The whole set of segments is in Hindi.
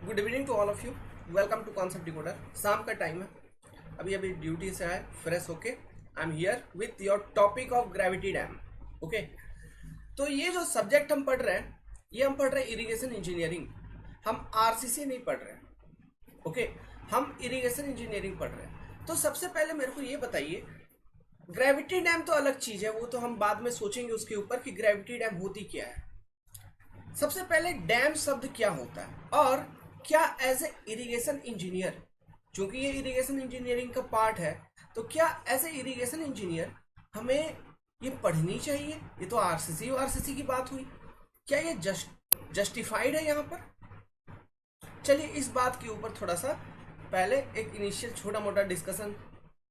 Good evening to all of you. Welcome to concept decoder. शाम का टाइम है, अभी अभी ड्यूटी से आए फ्रेश होके। I am here with your topic of gravity dam. Okay, तो ये जो सब्जेक्ट हम पढ़ रहे हैं, ये हम पढ़ रहे हैं इरिगेशन इंजीनियरिंग। हम आरसीसी नहीं पढ़ रहे हैं। ओके, हम इरिगेशन इंजीनियरिंग पढ़ रहे हैं। तो सबसे पहले मेरे को ये बताइए, ग्रेविटी डैम तो अलग चीज है, वो तो हम बाद में सोचेंगे उसके ऊपर कि ग्रेविटी डैम होती क्या है। सबसे पहले डैम शब्द क्या होता है, और क्या एज ए इरिगेशन इंजीनियर, चूंकि ये इरिगेशन इंजीनियरिंग का पार्ट है, तो क्या एज ए इरिगेशन इंजीनियर हमें ये पढ़नी चाहिए। ये तो आरसीसी की बात हुई, क्या ये जस्टिफाइड है यहाँ पर। चलिए इस बात के ऊपर थोड़ा सा पहले एक इनिशियल छोटा मोटा डिस्कशन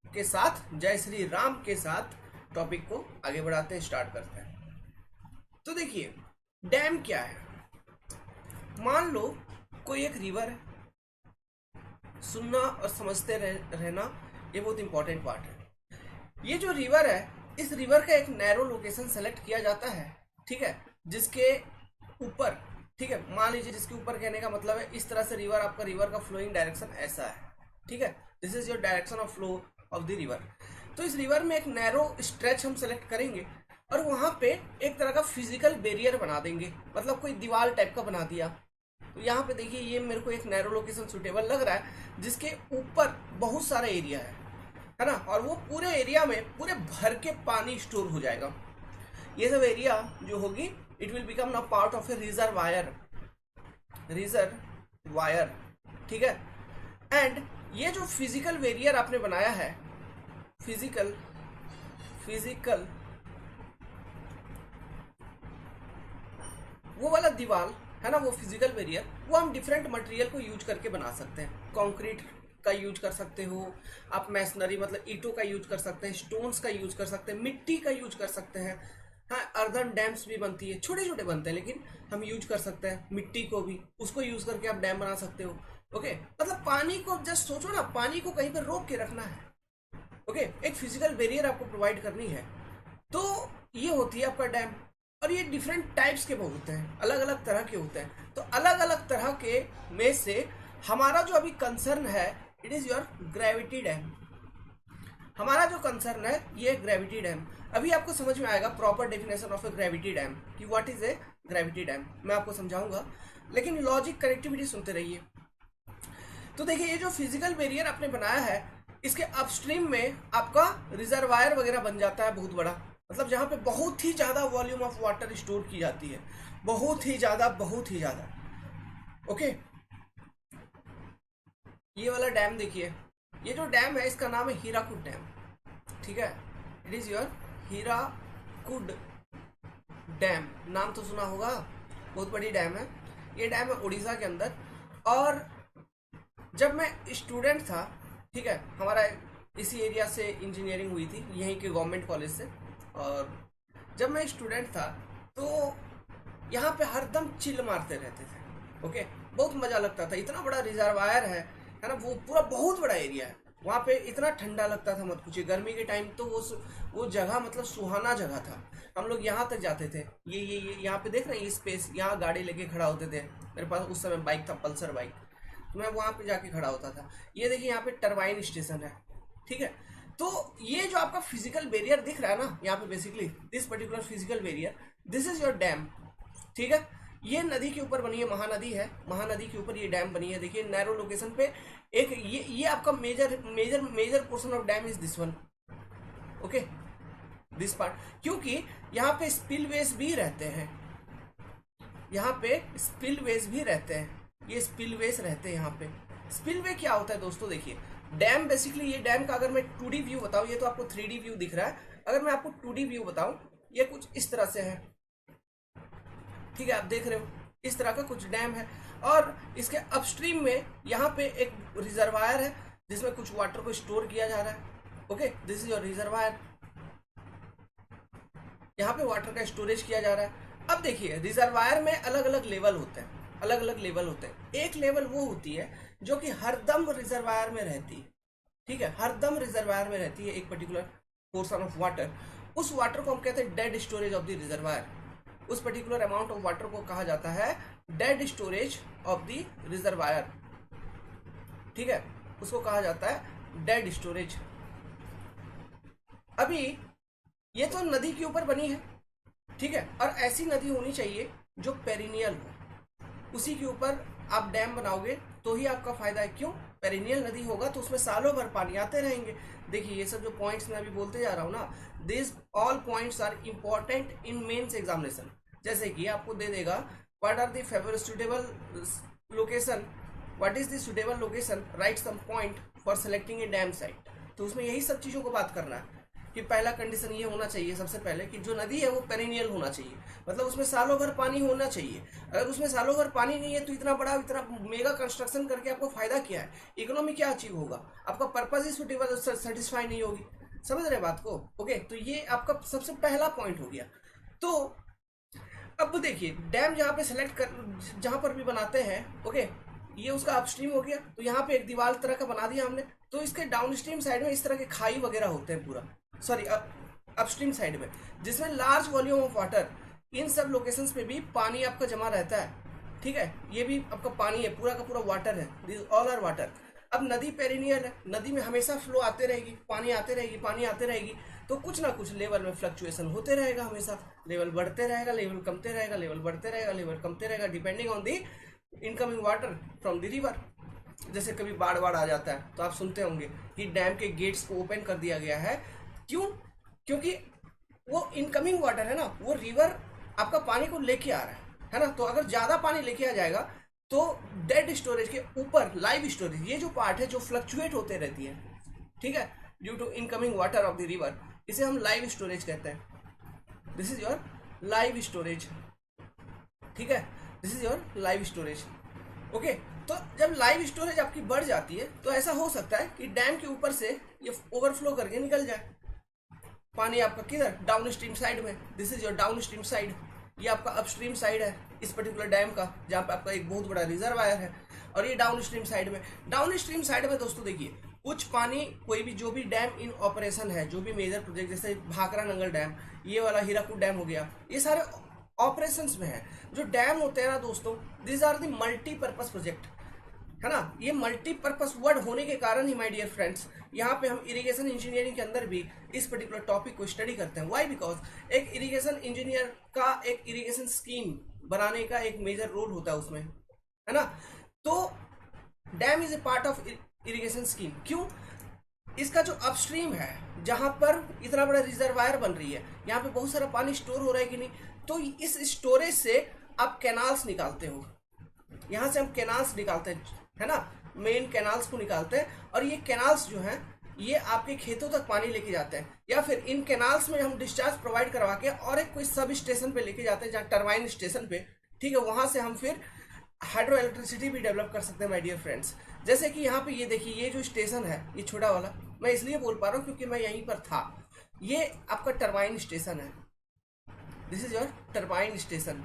के साथ, जय श्री राम के साथ टॉपिक को आगे बढ़ाते हैं, स्टार्ट करते हैं। तो देखिए, डैम क्या है। मान लो कोई एक रिवर है, सुनना और समझते रहना ये बहुत इंपॉर्टेंट पार्ट है। ये जो रिवर है, इस रिवर का एक नैरो लोकेशन सेलेक्ट किया जाता है, ठीक है, जिसके ऊपर, ठीक है, मान लीजिए जिसके ऊपर कहने का मतलब है इस तरह से रिवर, आपका रिवर का फ्लोइंग डायरेक्शन ऐसा है, ठीक है, this is your direction of flow of the river. तो इस रिवर में एक नैरो स्ट्रेच हम सेलेक्ट करेंगे और वहां पे एक तरह का फिजिकल बैरियर बना देंगे, मतलब कोई दीवार टाइप का बना दिया। तो यहाँ पे देखिए, ये मेरे को एक नैरो लोकेशन सुटेबल लग रहा है, जिसके ऊपर बहुत सारा एरिया है ना, और वो पूरे एरिया में पूरे भर के पानी स्टोर हो जाएगा। ये सब एरिया जो होगी, it will become now part of A reservoir, ठीक है। एंड ये जो फिजिकल बैरियर आपने बनाया है, फिजिकल वो वाला दीवार है ना, वो फिजिकल बैरियर, वो हम डिफरेंट मटेरियल को यूज करके बना सकते हैं। कंक्रीट का यूज कर सकते हो आप, मैसनरी मतलब ईंटों का यूज कर सकते हैं, स्टोन्स का यूज कर सकते हैं, मिट्टी का यूज कर सकते हैं। हाँ, अर्दन डैम्स भी बनती है, छोटे छोटे बनते हैं, लेकिन हम यूज कर सकते हैं मिट्टी को भी, उसको यूज करके आप डैम बना सकते हो। ओके, मतलब पानी को जस्ट सोचो ना, पानी को कहीं पर रोक के रखना है। ओके, एक फिजिकल बैरियर आपको प्रोवाइड करनी है, तो ये होती है आपका डैम। और ये डिफरेंट टाइप्स के होते हैं, अलग अलग तरह के होते हैं। तो अलग अलग तरह के में से हमारा जो अभी कंसर्न है, it is your gravity dam. हमारा जो कंसर्न है ये ग्रेविटी डैम। अभी आपको समझ में आएगा proper definition of a gravity dam कि what is a gravity dam, मैं आपको समझाऊंगा, लेकिन लॉजिक कनेक्टिविटी सुनते रहिए। तो देखिए, ये जो फिजिकल बैरियर आपने बनाया है, इसके अपस्ट्रीम में आपका रिजर्वायर वगैरह बन जाता है बहुत बड़ा, मतलब जहां पे बहुत ही ज्यादा वॉल्यूम ऑफ वाटर स्टोर की जाती है, बहुत ही ज्यादा। ओके, ये वाला डैम देखिए, ये जो डैम है इसका नाम है हीराकुड डैम, ठीक है, it is your Hirakud dam. नाम तो सुना होगा, बहुत बड़ी डैम है। ये डैम है उड़ीसा के अंदर। और जब मैं स्टूडेंट था, ठीक है, हमारा इसी एरिया से इंजीनियरिंग हुई थी, यहीं के गवर्नमेंट कॉलेज से। और जब मैं स्टूडेंट था तो यहाँ पे हरदम चिल मारते रहते थे। ओके, बहुत मजा लगता था, इतना बड़ा रिजर्वायर है ना, वो पूरा बहुत बड़ा एरिया है, वहाँ पे इतना ठंडा लगता था मत पूछिए। गर्मी के टाइम तो वो जगह मतलब सुहाना जगह था। हम लोग यहाँ तक जाते थे, ये यहाँ पे देख रहे हैं, ये स्पेस, यहाँ गाड़ी लेके खड़ा होते थे। मेरे पास उस समय बाइक था, पल्सर बाइक, तो मैं वहाँ पे जाके खड़ा होता था। ये देखिए, यहाँ पे टरबाइन स्टेशन है, ठीक है। तो ये जो आपका फिजिकल बैरियर दिख रहा है ना यहाँ पे, basically this particular physical barrier, this is your dam, ठीक है। ये नदी के ऊपर बनी है, महानदी है, महानदी के ऊपर ये डैम बनी है। देखिए नैरो लोकेशन पे एक ये आपका major portion of dam is this one. Okay, this part, क्योंकि यहाँ पे स्पिलवेज भी रहते हैं, यहाँ पे स्पिलवेज भी रहते हैं, ये स्पिलवेज रहते हैं यहाँ पे। स्पिलवे क्या होता है दोस्तों, देखिए डैम बेसिकली, ये डैम का अगर मैं 2D व्यू बताऊं, ये तो आपको 3D व्यू दिख रहा है, अगर मैं आपको 2D व्यू बताऊं, ये कुछ इस तरह से है, ठीक है, आप देख रहे हो इस तरह का कुछ डैम है। और इसके अपस्ट्रीम में यहाँ पे एक रिजर्वायर है, जिसमें कुछ वाटर को स्टोर किया जा रहा है। Okay, this is your reservoir, यहाँ पे वाटर का स्टोरेज किया जा रहा है। अब देखिए, रिजर्वायर में अलग अलग लेवल होते हैं, अलग अलग लेवल होते हैं। एक लेवल वो होती है जो कि हरदम रिजर्वायर में रहती है, ठीक है, हरदम रिजर्वायर में रहती है एक पर्टिकुलर पोर्शन ऑफ वाटर। उस वाटर को हम कहते हैं dead storage of the reservoir. उस पर्टिकुलर अमाउंट ऑफ वाटर को कहा जाता है dead storage of the reservoir. ठीक है, उसको कहा जाता है डेड स्टोरेज। अभी ये तो नदी के ऊपर बनी है, ठीक है, और ऐसी नदी होनी चाहिए जो पेरिनियल हो, उसी के ऊपर आप डैम बनाओगे तो ही आपका फायदा है। क्यों? पेरिनियल नदी होगा तो उसमें सालों भर पानी आते रहेंगे। देखिए ये सब जो पॉइंट्स मैं अभी बोलते जा रहा हूँ ना, this all points are important in mains examination. जैसे कि आपको दे देगा what are the favourite suitable location, what is the suitable location, write some point for selecting a dam site. तो उसमें यही सब चीज़ों को बात करना है कि पहला कंडीशन ये होना चाहिए सबसे पहले कि जो नदी है वो पेरिनियल होना चाहिए, मतलब उसमें सालों भर पानी होना चाहिए। अगर उसमें सालों भर पानी नहीं है तो इतना बड़ा इतना मेगा कंस्ट्रक्शन करके आपको फायदा क्या है, इकोनॉमी क्या अचीव होगा, आपका पर्पज ही सुटेबल सेटिस्फाई नहीं होगी। समझ रहे बात को? ओके, तो ये आपका सबसे पहला पॉइंट हो गया। तो अब देखिए डैम जहाँ पे सेलेक्ट कर, जहाँ पर भी बनाते हैं, ओके, ये उसका अपस्ट्रीम हो गया, तो यहाँ पे एक दीवार तरह का बना दिया हमने, तो इसके डाउनस्ट्रीम साइड में इस तरह के खाई वगैरह होते हैं पूरा, सॉरी अपस्ट्रीम साइड में, जिसमें लार्ज वॉल्यूम ऑफ वाटर, इन सब लोकेशंस पे भी पानी आपका जमा रहता है। ठीक है, ये भी आपका पानी है, पूरा का पूरा वाटर है, दिस ऑल आर वाटर। अब नदी पेरिनियल है, नदी में हमेशा फ्लो आते रहेगी, पानी आते रहेगी, पानी आते रहेगी, तो कुछ ना कुछ लेवल में फ्लक्चुएशन होते रहेगा, हमेशा लेवल बढ़ते रहेगा, लेवल कमते रहेगा, लेवल बढ़ते रहेगा, लेवल कमते रहेगा, depending on the incoming water from the river. जैसे कभी बाढ़ आ जाता है तो आप सुनते होंगे कि डैम के गेट्स को ओपन कर दिया गया है। क्यों? क्योंकि वो इनकमिंग वाटर है ना, वो रिवर आपका पानी को लेके आ रहा है ना, तो अगर ज्यादा पानी लेके आ जाएगा तो डेड स्टोरेज के ऊपर लाइव स्टोरेज, ये जो पार्ट है जो फ्लक्चुएट होते रहती है, ठीक है, due to incoming water of the river, इसे हम लाइव स्टोरेज कहते हैं। This is your live storage. ठीक है, this is your live storage. Okay, तो जब लाइव स्टोरेज आपकी बढ़ जाती है तो ऐसा हो सकता है कि डैम के ऊपर से ये ओवरफ्लो करके निकल जाए पानी आपका किधर, डाउन स्ट्रीम साइड में। This is your downstream side. ये आपका अपस्ट्रीम साइड है इस पर्टिकुलर डैम का, जहाँ पे आपका एक बहुत बड़ा रिजर्वायर है, और ये डाउन स्ट्रीम साइड में। डाउन स्ट्रीम साइड में दोस्तों देखिए, कुछ पानी कोई भी जो भी डैम इन ऑपरेशन है, जो भी मेजर प्रोजेक्ट, जैसे भाखड़ा नंगल डैम, ये वाला हीराकुद डैम हो गया, ये सारे ऑपरेशंस में है। जो डैम होते हैं ना दोस्तों, this are the multipurpose project, है ना। ये मल्टीपर्पज वर्ड होने के कारण ही माय डियर फ्रेंड्स, यहाँ पे हम इरिगेशन इंजीनियरिंग के अंदर भी इस पर्टिकुलर टॉपिक को स्टडी करते हैं। व्हाई? बिकॉज एक इरिगेशन इंजीनियर का एक इरिगेशन स्कीम बनाने का एक मेजर रोल होता है उसमें, है ना। तो dam is A part of irrigation scheme. क्यों? इसका जो अपस्ट्रीम है, जहां पर इतना बड़ा रिजर्वायर बन रही है, यहाँ पे बहुत सारा पानी स्टोर हो रहा है कि नहीं, तो इस स्टोरेज से आप कैनाल्स निकालते हो, यहाँ से हम कैनाल्स निकालते हैं, है ना, मेन कैनाल्स को निकालते हैं, और ये कैनाल्स जो हैं ये आपके खेतों तक पानी लेके जाते हैं, या फिर इन कैनाल्स में हम डिस्चार्ज प्रोवाइड करवा के और एक कोई सब स्टेशन पे लेके जाते हैं, जहाँ टरबाइन स्टेशन पे, ठीक है, वहां से हम फिर हाइड्रो इलेक्ट्रिसिटी भी डेवलप कर सकते हैं माय डियर फ्रेंड्स। जैसे कि यहाँ पे ये देखिए, ये जो स्टेशन है, ये छोटा वाला, मैं इसलिए बोल पा रहा हूँ क्योंकि मैं यहीं पर था। ये आपका टरबाइन स्टेशन है, this is your turbine station.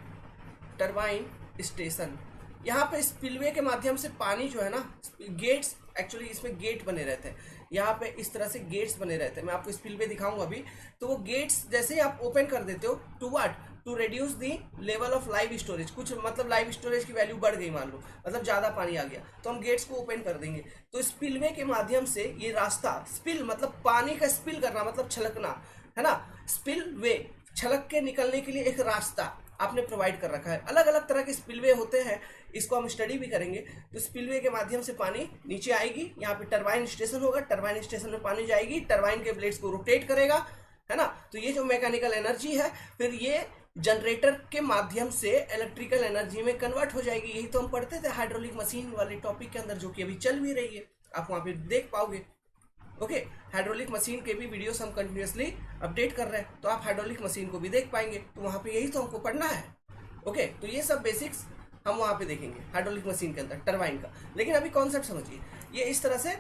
Turbine station, यहाँ पे स्पिलवे के माध्यम से पानी जो है ना, गेट्स, एक्चुअली इसमें गेट बने रहते हैं, यहाँ पे इस तरह से गेट्स बने रहते हैं, मैं आपको स्पिलवे दिखाऊंगा अभी। तो वो गेट्स जैसे ही आप ओपन कर देते हो, to what, to reduce the level of live storage, कुछ मतलब लाइव स्टोरेज की वैल्यू बढ़ गई मान लो, मतलब ज्यादा पानी आ गया, तो हम गेट्स को ओपन कर देंगे। तो स्पिलवे के माध्यम से ये रास्ता, स्पिल मतलब पानी का स्पिल करना, मतलब छलकना, है ना, स्पिल वे, छलक के निकलने के लिए एक रास्ता आपने प्रोवाइड कर रखा है। अलग अलग तरह के स्पिलवे होते हैं, इसको हम स्टडी भी करेंगे। तो स्पिलवे के माध्यम से पानी नीचे आएगी, यहाँ पे टरबाइन स्टेशन होगा, टरबाइन स्टेशन में पानी जाएगी, टरबाइन के ब्लेड्स को रोटेट करेगा, है ना। तो ये जो मैकेनिकल एनर्जी है, फिर ये जनरेटर के माध्यम से इलेक्ट्रिकल एनर्जी में कन्वर्ट हो जाएगी। यही तो हम पढ़ते थे हाइड्रोलिक मशीन वाले टॉपिक के अंदर, जो कि अभी चल भी रही है, आप वहां पे देख पाओगे। ओके, हाइड्रोलिक मशीन के भी वीडियोस हम कंटिन्यूसली अपडेट कर रहे हैं, तो आप हाइड्रोलिक मशीन को भी देख पाएंगे, तो वहां पे यही तो हमको पढ़ना है। ओके, तो ये सब बेसिक्स हम वहां पे देखेंगे हाइड्रोलिक मशीन के अंदर, टरबाइन का। लेकिन अभी कॉन्सेप्ट समझिए, ये इस तरह से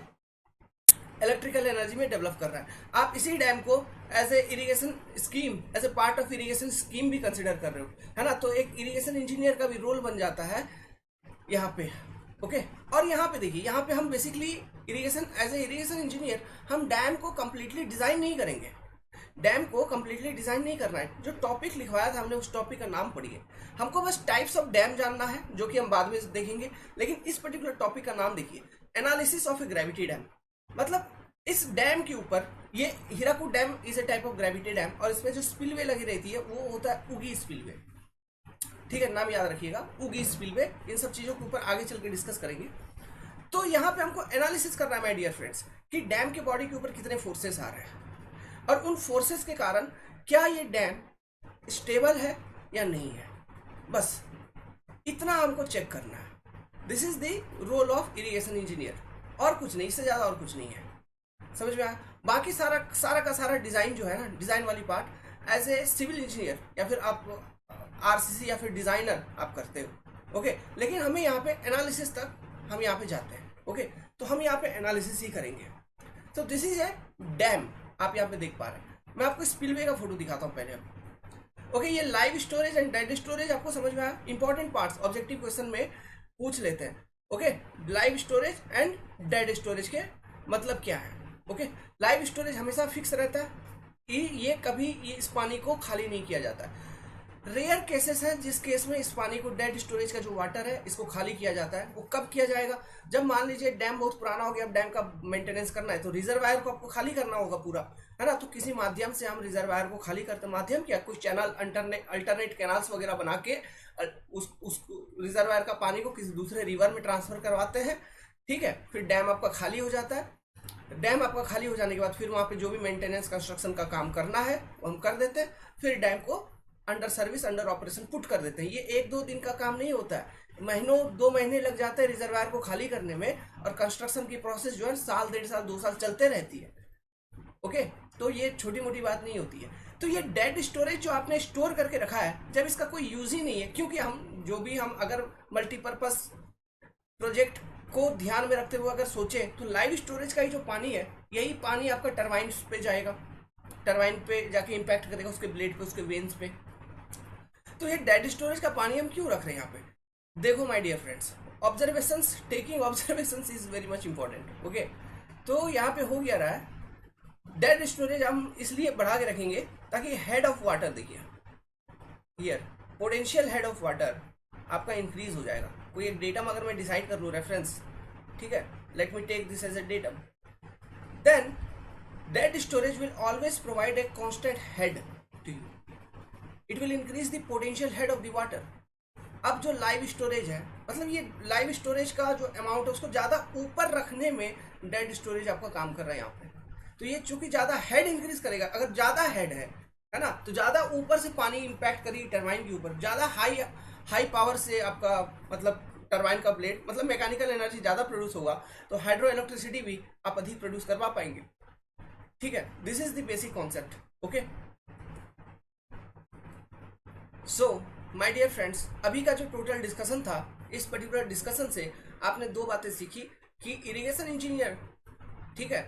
इलेक्ट्रिकल एनर्जी में डेवलप कर रहा है। आप इसी डैम को as a irrigation scheme, as a part of irrigation scheme भी कंसिडर कर रहे हो, है ना। तो एक इरिगेशन इंजीनियर का भी रोल बन जाता है यहाँ पे। ओके, और यहाँ पे देखिए, यहाँ पे हम basically irrigation, as a irrigation engineer हम डैम को कंप्लीटली डिजाइन नहीं करेंगे। डैम को कम्प्लीटली डिजाइन नहीं करना है। जो टॉपिक लिखवाया था हमने उस टॉपिक का नाम पढ़िए। हमको बस टाइप्स ऑफ डैम जानना है, जो कि हम बाद में देखेंगे, लेकिन इस पर्टिकुलर टॉपिक का नाम देखिए, analysis of a gravity dam. मतलब इस डैम के ऊपर, ये Hirakud dam is A type of gravity dam, और इसमें जो स्पिलवे लगी रहती है वो होता है उगी स्पिलवे। ठीक है, नाम याद रखिएगा, उगी स्पिलवे। इन सब चीजों के ऊपर आगे चल के डिस्कस करेंगे। तो यहाँ पे हमको एनालिसिस करना है माय डियर फ्रेंड्स, कि डैम के बॉडी के ऊपर कितने फोर्सेस आ रहे हैं, और उन फोर्सेस के कारण क्या ये डैम स्टेबल है या नहीं है। बस इतना हमको चेक करना है। This is the role of irrigation engineer, और कुछ नहीं, इससे ज्यादा और कुछ नहीं है। समझ में आया? बाकी सारा का सारा डिजाइन जो है ना, डिजाइन वाली part as a civil engineer या फिर आप आरसीसी या फिर डिजाइनर आप करते हो। ओके, लेकिन हमें यहाँ पे एनालिसिस तक हम यहाँ पे जाते हैं। ओके, तो हम यहाँ पे एनालिसिस ही करेंगे। तो दिस इज ए डैम, आप यहाँ पे देख पा रहे हैं। मैं आपको स्पिलवे का फोटो दिखाता हूँ पहले। ओके, ये live storage and dead storage आपको समझ में आया? इंपॉर्टेंट पार्ट्स ऑब्जेक्टिव क्वेश्चन में पूछ लेते हैं। Okay, live storage and dead storage के मतलब क्या है। ओके, लाइव स्टोरेज हमेशा फिक्स रहता है, ये कभी इस पानी को खाली नहीं किया जाता है। रेयर केसेस है जिस केस में इस पानी को, डेड स्टोरेज का जो वाटर है, इसको खाली किया जाता है। वो कब किया जाएगा? जब मान लीजिए डैम बहुत पुराना हो गया, अब डैम का मेंटेनेंस करना है, तो रिजर्वायर को आपको खाली करना होगा पूरा, है ना। तो किसी माध्यम से हम रिजर्वायर को खाली करते, माध्यम क्या, कुछ चैनल अल्टरनेट कैनाल्स वगैरह बना के उस रिजर्वायर का पानी को किसी दूसरे रिवर में ट्रांसफर करवाते हैं। ठीक है, फिर डैम आपका खाली हो जाता है। डैम आपका खाली हो जाने के बाद फिर वहां पे जो भी मेंटेनेंस कंस्ट्रक्शन का काम करना है वो हम कर देते हैं। फिर डैम को under service, under operation put कर देते हैं। ये 1-2 दिन का काम नहीं होता है, महीनों 2 महीने लग जाते हैं रिजर्वायर को खाली करने में, और कंस्ट्रक्शन की प्रोसेस जो है साल, 1.5 साल, 2 साल चलते रहती है। ओके, तो ये छोटी मोटी बात नहीं होती है। तो ये डेड स्टोरेज जो आपने स्टोर करके रखा है, जब इसका कोई यूज ही नहीं है, क्योंकि हम अगर मल्टीपर्पज प्रोजेक्ट को ध्यान में रखते हुए अगर सोचे, तो लाइव स्टोरेज का ही जो पानी है, यही पानी आपका टरबाइन पे जाएगा, टरबाइन पे जाके इम्पैक्ट करेगा, उसके ब्लेड पे, उसके वेन्स पे। तो ये डेड स्टोरेज का पानी हम क्यों रख रहे हैं यहाँ पे? देखो my dear friends, observations, taking observations is very much important. Okay, तो यहाँ पे हो गया रहा है, डेड स्टोरेज हम इसलिए बढ़ा के रखेंगे ताकि हेड ऑफ वाटर, देखिए here potential head of water आपका इंक्रीज हो जाएगा। कोई एक डेटम अगर मैं डिसाइड कर लूँ, रेफरेंस, ठीक है, let me take this as a datum, then dead storage will always provide a constant head to you, it will increase the potential head of the water. अब जो लाइव स्टोरेज है, मतलब ये लाइव स्टोरेज का जो अमाउंट है उसको ज्यादा ऊपर रखने में डेड स्टोरेज आपका काम कर रहा है यहाँ पे। तो ये चूंकि ज्यादा हेड इंक्रीज करेगा, अगर ज्यादा हेड है ना, तो ज्यादा ऊपर से पानी इंपैक्ट करेगी टरबाइन के ऊपर, ज्यादा हाई पावर से आपका मतलब टरबाइन का ब्लेड, मतलब मैकेनिकल एनर्जी ज्यादा प्रोड्यूस होगा, तो हाइड्रो इलेक्ट्रिसिटी भी आप अधिक प्रोड्यूस करवा पाएंगे। ठीक है, this is the basic concept. Okay, so my dear friends, अभी का जो टोटल डिस्कशन था, इस पर्टिकुलर डिस्कशन से आपने 2 बातें सीखी कि इरिगेशन इंजीनियर, ठीक है,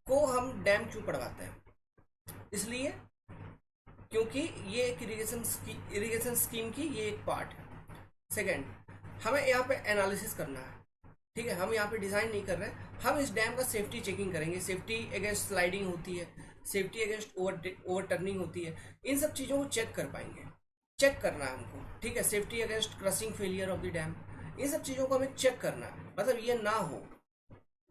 को हम डैम क्यों पढ़वाते हैं। इसलिए क्योंकि ये एक इरिगेशन स्कीम की ये एक पार्ट है। सेकेंड, हमें यहाँ पे एनालिसिस करना है। ठीक है, हम यहाँ पे डिजाइन नहीं कर रहे हैं, हम इस डैम का सेफ्टी चेकिंग करेंगे। सेफ्टी अगेंस्ट स्लाइडिंग होती है, सेफ्टी अगेंस्ट ओवर टर्निंग होती है, इन सब चीज़ों को चेक कर पाएंगे, चेक करना है हमको। ठीक है, safety against crushing failure of the dam, इन सब चीज़ों को हमें चेक करना है, मतलब ये ना हो।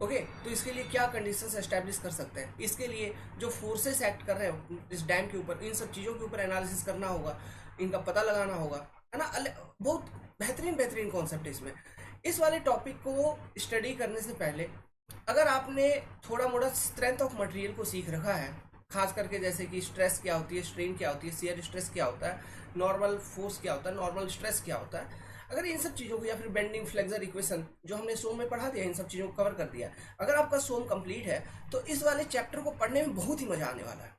ओके, तो इसके लिए क्या कंडीशंस एस्टैब्लिश कर सकते हैं, इसके लिए जो फोर्सेस एक्ट कर रहे हो इस डैम के ऊपर, इन सब चीज़ों के ऊपर एनालिसिस करना होगा, इनका पता लगाना होगा, है ना। बहुत बेहतरीन कॉन्सेप्ट है इसमें। इस वाले टॉपिक को स्टडी करने से पहले अगर आपने थोड़ा मोड़ा स्ट्रेंथ ऑफ मटेरियल को सीख रखा है, खास करके जैसे कि स्ट्रेस क्या होती है, स्ट्रेन क्या होती है, शियर स्ट्रेस क्या होता है, नॉर्मल फोर्स क्या होता है, नॉर्मल स्ट्रेस क्या होता है, अगर इन सब चीज़ों को, या फिर बेंडिंग फ्लेक्सर इक्वेशन जो हमने सोम में पढ़ा दिया, इन सब चीज़ों को कवर कर दिया, अगर आपका सोम कंप्लीट है तो इस वाले चैप्टर को पढ़ने में बहुत ही मजा आने वाला है,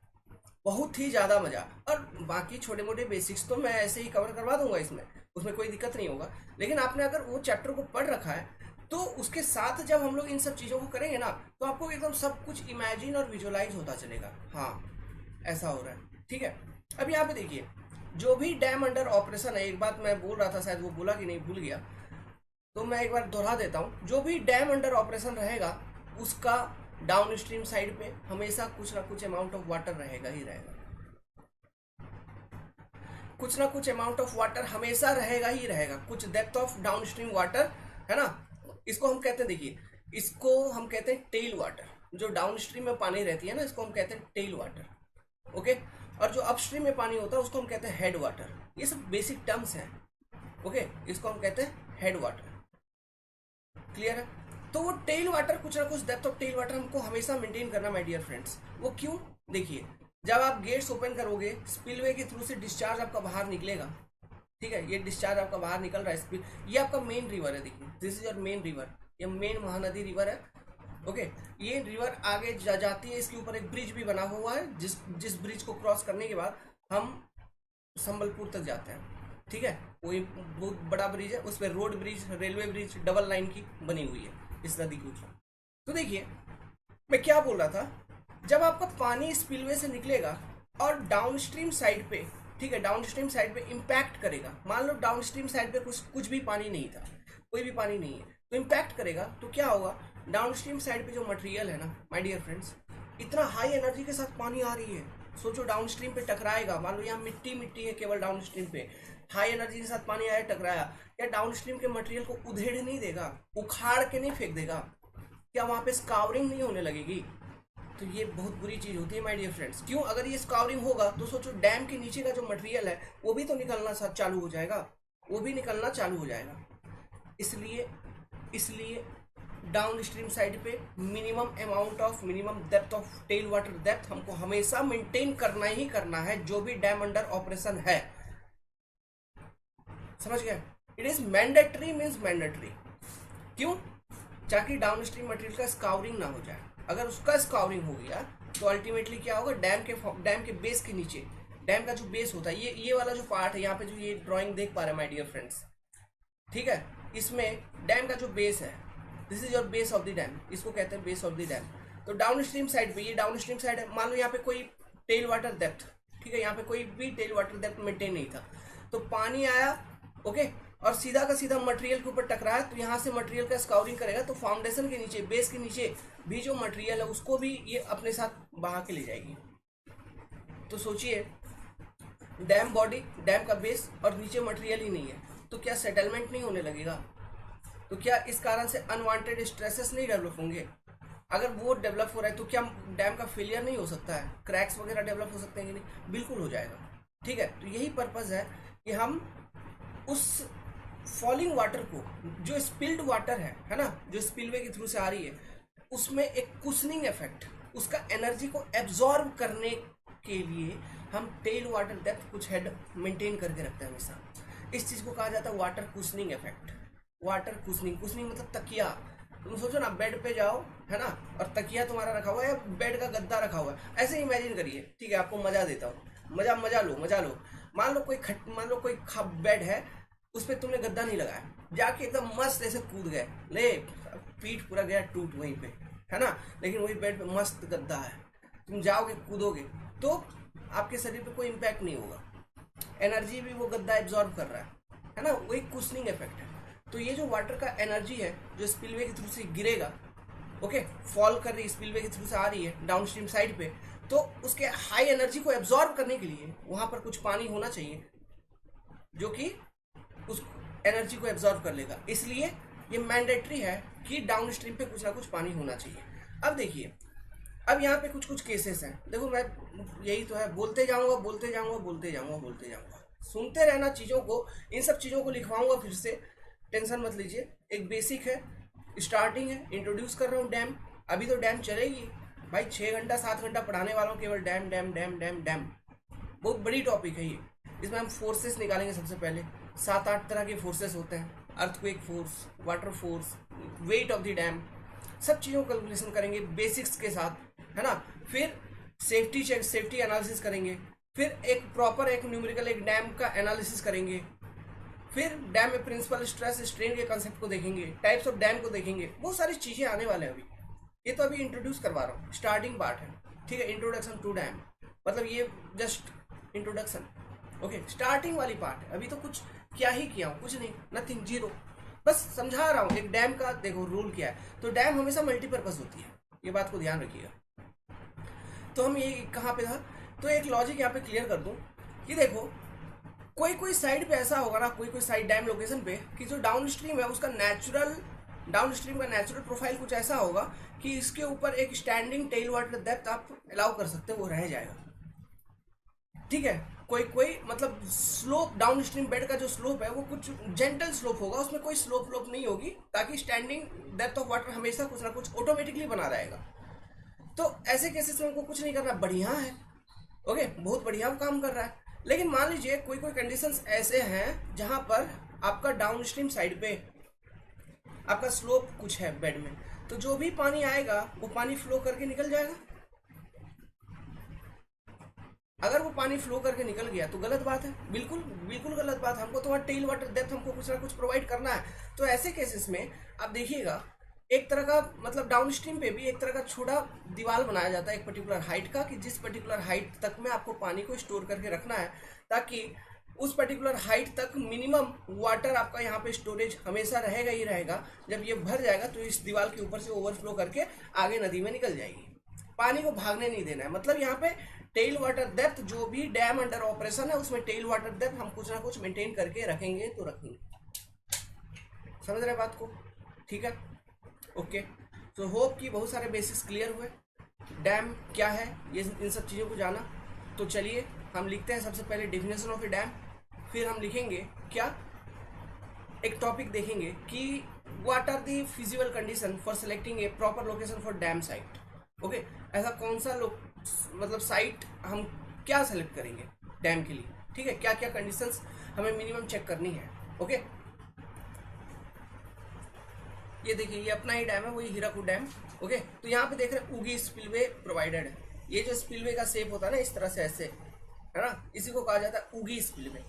बहुत ही ज़्यादा मजा। और बाकी छोटे मोटे बेसिक्स तो मैं ऐसे ही कवर करवा दूंगा इसमें, उसमें कोई दिक्कत नहीं होगा। लेकिन आपने अगर वो चैप्टर को पढ़ रखा है तो उसके साथ जब हम लोग इन सब चीज़ों को करेंगे ना, तो आपको एकदम सब कुछ इमेजिन और विजुअलाइज होता चलेगा, हाँ ऐसा हो रहा है। ठीक है, अब यहाँ पे देखिए, जो भी डैम अंडर ऑपरेशन है, एक बात मैं बोल रहा था, शायद वो बोला कि नहीं, भूल गया, तो मैं एक बार दोहरा देता हूँ। जो भी डैम अंडर ऑपरेशन रहेगा उसका डाउन स्ट्रीम साइड पे हमेशा कुछ ना कुछ अमाउंट ऑफ वाटर रहेगा ही रहेगा। कुछ ना कुछ अमाउंट ऑफ वाटर हमेशा रहेगा ही रहेगा, कुछ depth of down stream water, है ना। इसको हम कहते हैं, देखिए इसको हम कहते हैं टेल वाटर। जो डाउन स्ट्रीम में पानी रहती है ना, इसको हम कहते हैं टेल वाटर। ओके, और जो अपस्ट्रीम में पानी होता है उसको हम कहते हैं हेड वाटर। ये सब बेसिक टर्म्स हैं। ओके, इसको हम कहते हैं हेड वाटर। क्लियर है? तो वो टेल वाटर, कुछ ना कुछ डेप्थ ऑफ टेल वाटर हमको हमेशा मेंटेन करना माय डियर फ्रेंड्स। वो क्यों? देखिए, जब आप गेट्स ओपन करोगे, स्पिलवे के थ्रू से डिस्चार्ज आपका बाहर निकलेगा। ठीक है, ये डिस्चार्ज आपका बाहर निकल रहा है स्पिल, ये आपका मेन रिवर है। देखिए, this is your main river, ये मेन महानदी रिवर है। ओके, ये रिवर आगे जाती है, इसके ऊपर एक ब्रिज भी बना हुआ है, जिस ब्रिज को क्रॉस करने के बाद हम संबलपुर तक जाते हैं। ठीक है, वही बहुत बड़ा ब्रिज है, उस पर road bridge, railway bridge double line की बनी हुई है इस नदी के ऊपर। तो देखिए मैं क्या बोल रहा था, जब आपका पानी स्पिलवे से निकलेगा और डाउनस्ट्रीम साइड पे, ठीक है, डाउनस्ट्रीम साइड पे इम्पैक्ट करेगा। मान लो डाउनस्ट्रीम साइड पे कुछ भी पानी नहीं था, कोई भी पानी नहीं है, तो इम्पैक्ट करेगा तो क्या होगा, डाउनस्ट्रीम साइड पे जो मटेरियल है ना माय डियर फ्रेंड्स, इतना हाई एनर्जी के साथ पानी आ रही है, सोचो डाउनस्ट्रीम पे टकराएगा। मान लो यहाँ मिट्टी है केवल डाउनस्ट्रीम पे, हाई एनर्जी के साथ पानी आया, टकराया, क्या डाउनस्ट्रीम के मटेरियल को उधेड़ नहीं देगा, उखाड़ के नहीं फेंक देगा? क्या वहां पे स्कावरिंग नहीं होने लगेगी? तो ये बहुत बुरी चीज होती है माय डियर फ्रेंड्स। क्यों? अगर ये स्कावरिंग होगा तो सोचो डैम के नीचे का जो मटेरियल है वो भी तो निकलना चालू हो जाएगा, वो भी निकलना चालू हो जाएगा। इसलिए डाउन स्ट्रीम साइड पे minimum depth of tail water depth हमको हमेशा मेंटेन करना ही करना है, जो भी डैम अंडर ऑपरेशन है। समझ गए? It is mandatory, means mandatory. क्यों? ताकि डाउन स्ट्रीम मटेरियल का स्कावरिंग ना हो जाए। अगर उसका स्कावरिंग हो गया तो अल्टीमेटली क्या होगा, डैम के बेस के नीचे, डैम का जो बेस होता है, ये वाला जो पार्ट है, यहाँ पे जो ये ड्राइंग देख पा रहे हैं माय डियर फ्रेंड्स, ठीक है, इसमें डैम का जो बेस है, this is your base of the dam, इसको कहते हैं बेस ऑफ द डैम। तो डाउन स्ट्रीम साइड पे, ये डाउन स्ट्रीम साइड है, मान लो यहाँ पे कोई टेल वाटर डेप्थ, ठीक है, यहाँ पे कोई भी टेल वाटर डेप्थ मेंटेन नहीं था, तो पानी आया, ओके, और सीधा का सीधा मटेरियल के ऊपर टकराया, तो यहाँ से मटेरियल का स्काउरिंग करेगा, तो फाउंडेशन के नीचे, बेस के नीचे भी जो मटेरियल है उसको भी ये अपने साथ बहा के ले जाएगी। तो सोचिए, डैम बॉडी, डैम का बेस और नीचे मटेरियल ही नहीं है, तो क्या सेटलमेंट नहीं होने लगेगा? तो क्या इस कारण से अनवांटेड स्ट्रेसेस नहीं डेवलप होंगे? अगर वो डेवलप हो रहा है तो क्या डैम का फेलियर नहीं हो सकता है? क्रैक्स वगैरह डेवलप हो सकते हैं कि नहीं? बिल्कुल हो जाएगा। ठीक है, तो यही पर्पज है कि हम उस फॉलिंग वाटर को, जो स्पिल्ड वाटर है ना, जो स्पिलवे के थ्रू से आ रही है, उसमें एक कुशनिंग इफेक्ट, उसका एनर्जी को एब्जॉर्ब करने के लिए हम टेल वाटर डेप्थ कुछ हेड मेंटेन करके रखते हैं हमेशा। इस चीज को कहा जाता है water cushioning effect. Water cushioning, cushioning मतलब तकिया। तुम सोचो ना, बेड पे जाओ, है ना, और तकिया तुम्हारा रखा हुआ है, बेड का गद्दा रखा हुआ है, ऐसे इमेजिन करिए। ठीक है, आपको मजा देता हूँ, मजा लो। मान लो कोई बेड है, उस पर तुमने गद्दा नहीं लगाया, जाके एकदम मस्त ऐसे कूद गए, ले पीठ पूरा गया टूट वहीं पे, है ना, लेकिन वही बेड पे मस्त गद्दा है, तुम जाओगे कूदोगे तो आपके शरीर पे कोई इम्पैक्ट नहीं होगा, एनर्जी भी वो गद्दा एब्जॉर्ब कर रहा है ना, वही कुशनिंग इफेक्ट है। तो ये जो वाटर का एनर्जी है जो स्पिलवे के थ्रू से गिरेगा, ओके, फॉल कर रही, स्पिलवे के थ्रू से आ रही है डाउन स्ट्रीम साइड पे, तो उसके हाई एनर्जी को एब्जॉर्ब करने के लिए वहां पर कुछ पानी होना चाहिए जो कि उस एनर्जी को एब्जॉर्ब कर लेगा। इसलिए ये मैंडेटरी है कि डाउन स्ट्रीम पे कुछ ना कुछ पानी होना चाहिए। अब देखिए, अब यहाँ पे कुछ केसेस हैं, देखो मैं यही तो है, बोलते जाऊंगा, सुनते रहना चीज़ों को, इन सब चीज़ों को लिखवाऊंगा फिर से, टेंशन मत लीजिए। एक बेसिक है, स्टार्टिंग है, इंट्रोड्यूस कर रहा हूँ डैम। अभी तो डैम चलेगी भाई, 6 घंटा 7 घंटा पढ़ाने वाला हूँ केवल dam dam dam dam dam. बहुत बड़ी टॉपिक है ये, इसमें हम फोर्सेस निकालेंगे। सबसे पहले 7-8 तरह के फोर्सेस होते हैं, earthquake force, water force, weight of the dam, सब चीज़ों का कैलकुलेशन करेंगे बेसिक्स के साथ, है ना। फिर सेफ्टी चेक, सेफ्टी एनालिसिस करेंगे, फिर एक प्रॉपर एक न्यूमेरिकल एक डैम का एनालिसिस करेंगे, फिर डैम में प्रिंसिपल स्ट्रेस स्ट्रेन के कंसेप्ट को देखेंगे, टाइप्स ऑफ डैम को देखेंगे, बहुत सारी चीज़ें आने वाले हैं। अभी ये तो अभी इंट्रोड्यूस करवा रहा हूँ, स्टार्टिंग पार्ट है, ठीक है, इंट्रोडक्शन टू डैम, मतलब ये जस्ट इंट्रोडक्शन, ओके, स्टार्टिंग वाली पार्ट है। अभी तो कुछ क्या ही किया हूँ, कुछ नहीं, नथिंग, जीरो, बस समझा रहा हूँ एक डैम का देखो रूल क्या है। तो डैम हमेशा मल्टीपर्पज होती है, ये बात को ध्यान रखिएगा। तो हम ये कहाँ पे था, तो एक लॉजिक यहाँ पे क्लियर कर दूं कि देखो, कोई कोई साइड पे ऐसा होगा ना, कोई कोई साइड डैम लोकेशन पे, कि जो डाउन स्ट्रीम है उसका नेचुरल, डाउन स्ट्रीम का नेचुरल प्रोफाइल कुछ ऐसा होगा कि इसके ऊपर एक स्टैंडिंग टेल वाटर डेप्थ आप अलाउ कर सकते हो, वो रह जाएगा। ठीक है, कोई कोई मतलब स्लोप, डाउन स्ट्रीम बेड का जो स्लोप है वो कुछ जेंटल स्लोप होगा, उसमें कोई स्लोप व्लोप नहीं होगी, ताकि स्टैंडिंग डेप्थ ऑफ वाटर हमेशा कुछ ना कुछ ऑटोमेटिकली बना रहेगा। तो ऐसे केसेस में हमको कुछ नहीं करना, बढ़िया है, ओके, बहुत बढ़िया काम कर रहा है। लेकिन मान लीजिए कोई कोई कंडीशंस ऐसे हैं जहां पर आपका डाउन स्ट्रीम साइड पे आपका स्लोप कुछ है बेड में, तो जो भी पानी आएगा वो पानी फ्लो करके निकल जाएगा। अगर वो पानी फ्लो करके निकल गया तो गलत बात है, बिल्कुल बिल्कुल गलत बात है। हमको तो वहाँ टेल वाटर डेप्थ हमको कुछ ना कुछ प्रोवाइड करना है। तो ऐसे केसेस में आप देखिएगा, एक तरह का मतलब डाउन स्ट्रीम पे भी एक तरह का छोटा दीवार बनाया जाता है एक पर्टिकुलर हाइट का, कि जिस पर्टिकुलर हाइट तक में आपको पानी को स्टोर करके रखना है, ताकि उस पर्टिकुलर हाइट तक मिनिमम वाटर आपका यहाँ पे स्टोरेज हमेशा रहेगा ही रहेगा। जब ये भर जाएगा तो इस दीवार के ऊपर से ओवरफ्लो करके आगे नदी में निकल जाएगी, पानी को भागने नहीं देना है। मतलब यहाँ पे टेल वाटर डेप्थ, जो भी डैम अंडर ऑपरेशन है उसमें टेल वाटर डेप्थ हम कुछ ना कुछ मेंटेन करके रखेंगे तो रखेंगे। समझ रहे बात को? ठीक है, ओके। तो होप कि बहुत सारे बेसिक्स क्लियर हुए, डैम क्या है ये इन सब चीज़ों को जाना। तो चलिए हम लिखते हैं सबसे पहले डेफिनेशन ऑफ ए डैम, फिर हम लिखेंगे क्या, एक टॉपिक देखेंगे कि what are the feasible condition for selecting a proper location for dam site. Okay, ऐसा कौन सा मतलब साइट हम क्या सेलेक्ट करेंगे डैम के लिए, ठीक है, क्या क्या कंडीशंस हमें मिनिमम चेक करनी है। ओके, ये देखिए ये अपना ही डैम है, वही हीराकुद डैम। ओके, तो यहाँ पे देख रहे हैं उगी स्पिलवे प्रोवाइडेड है। ये जो स्पिलवे का शेप होता है ना इस तरह से ऐसे, है ना, इसी को कहा जाता है उगी स्पिलवे।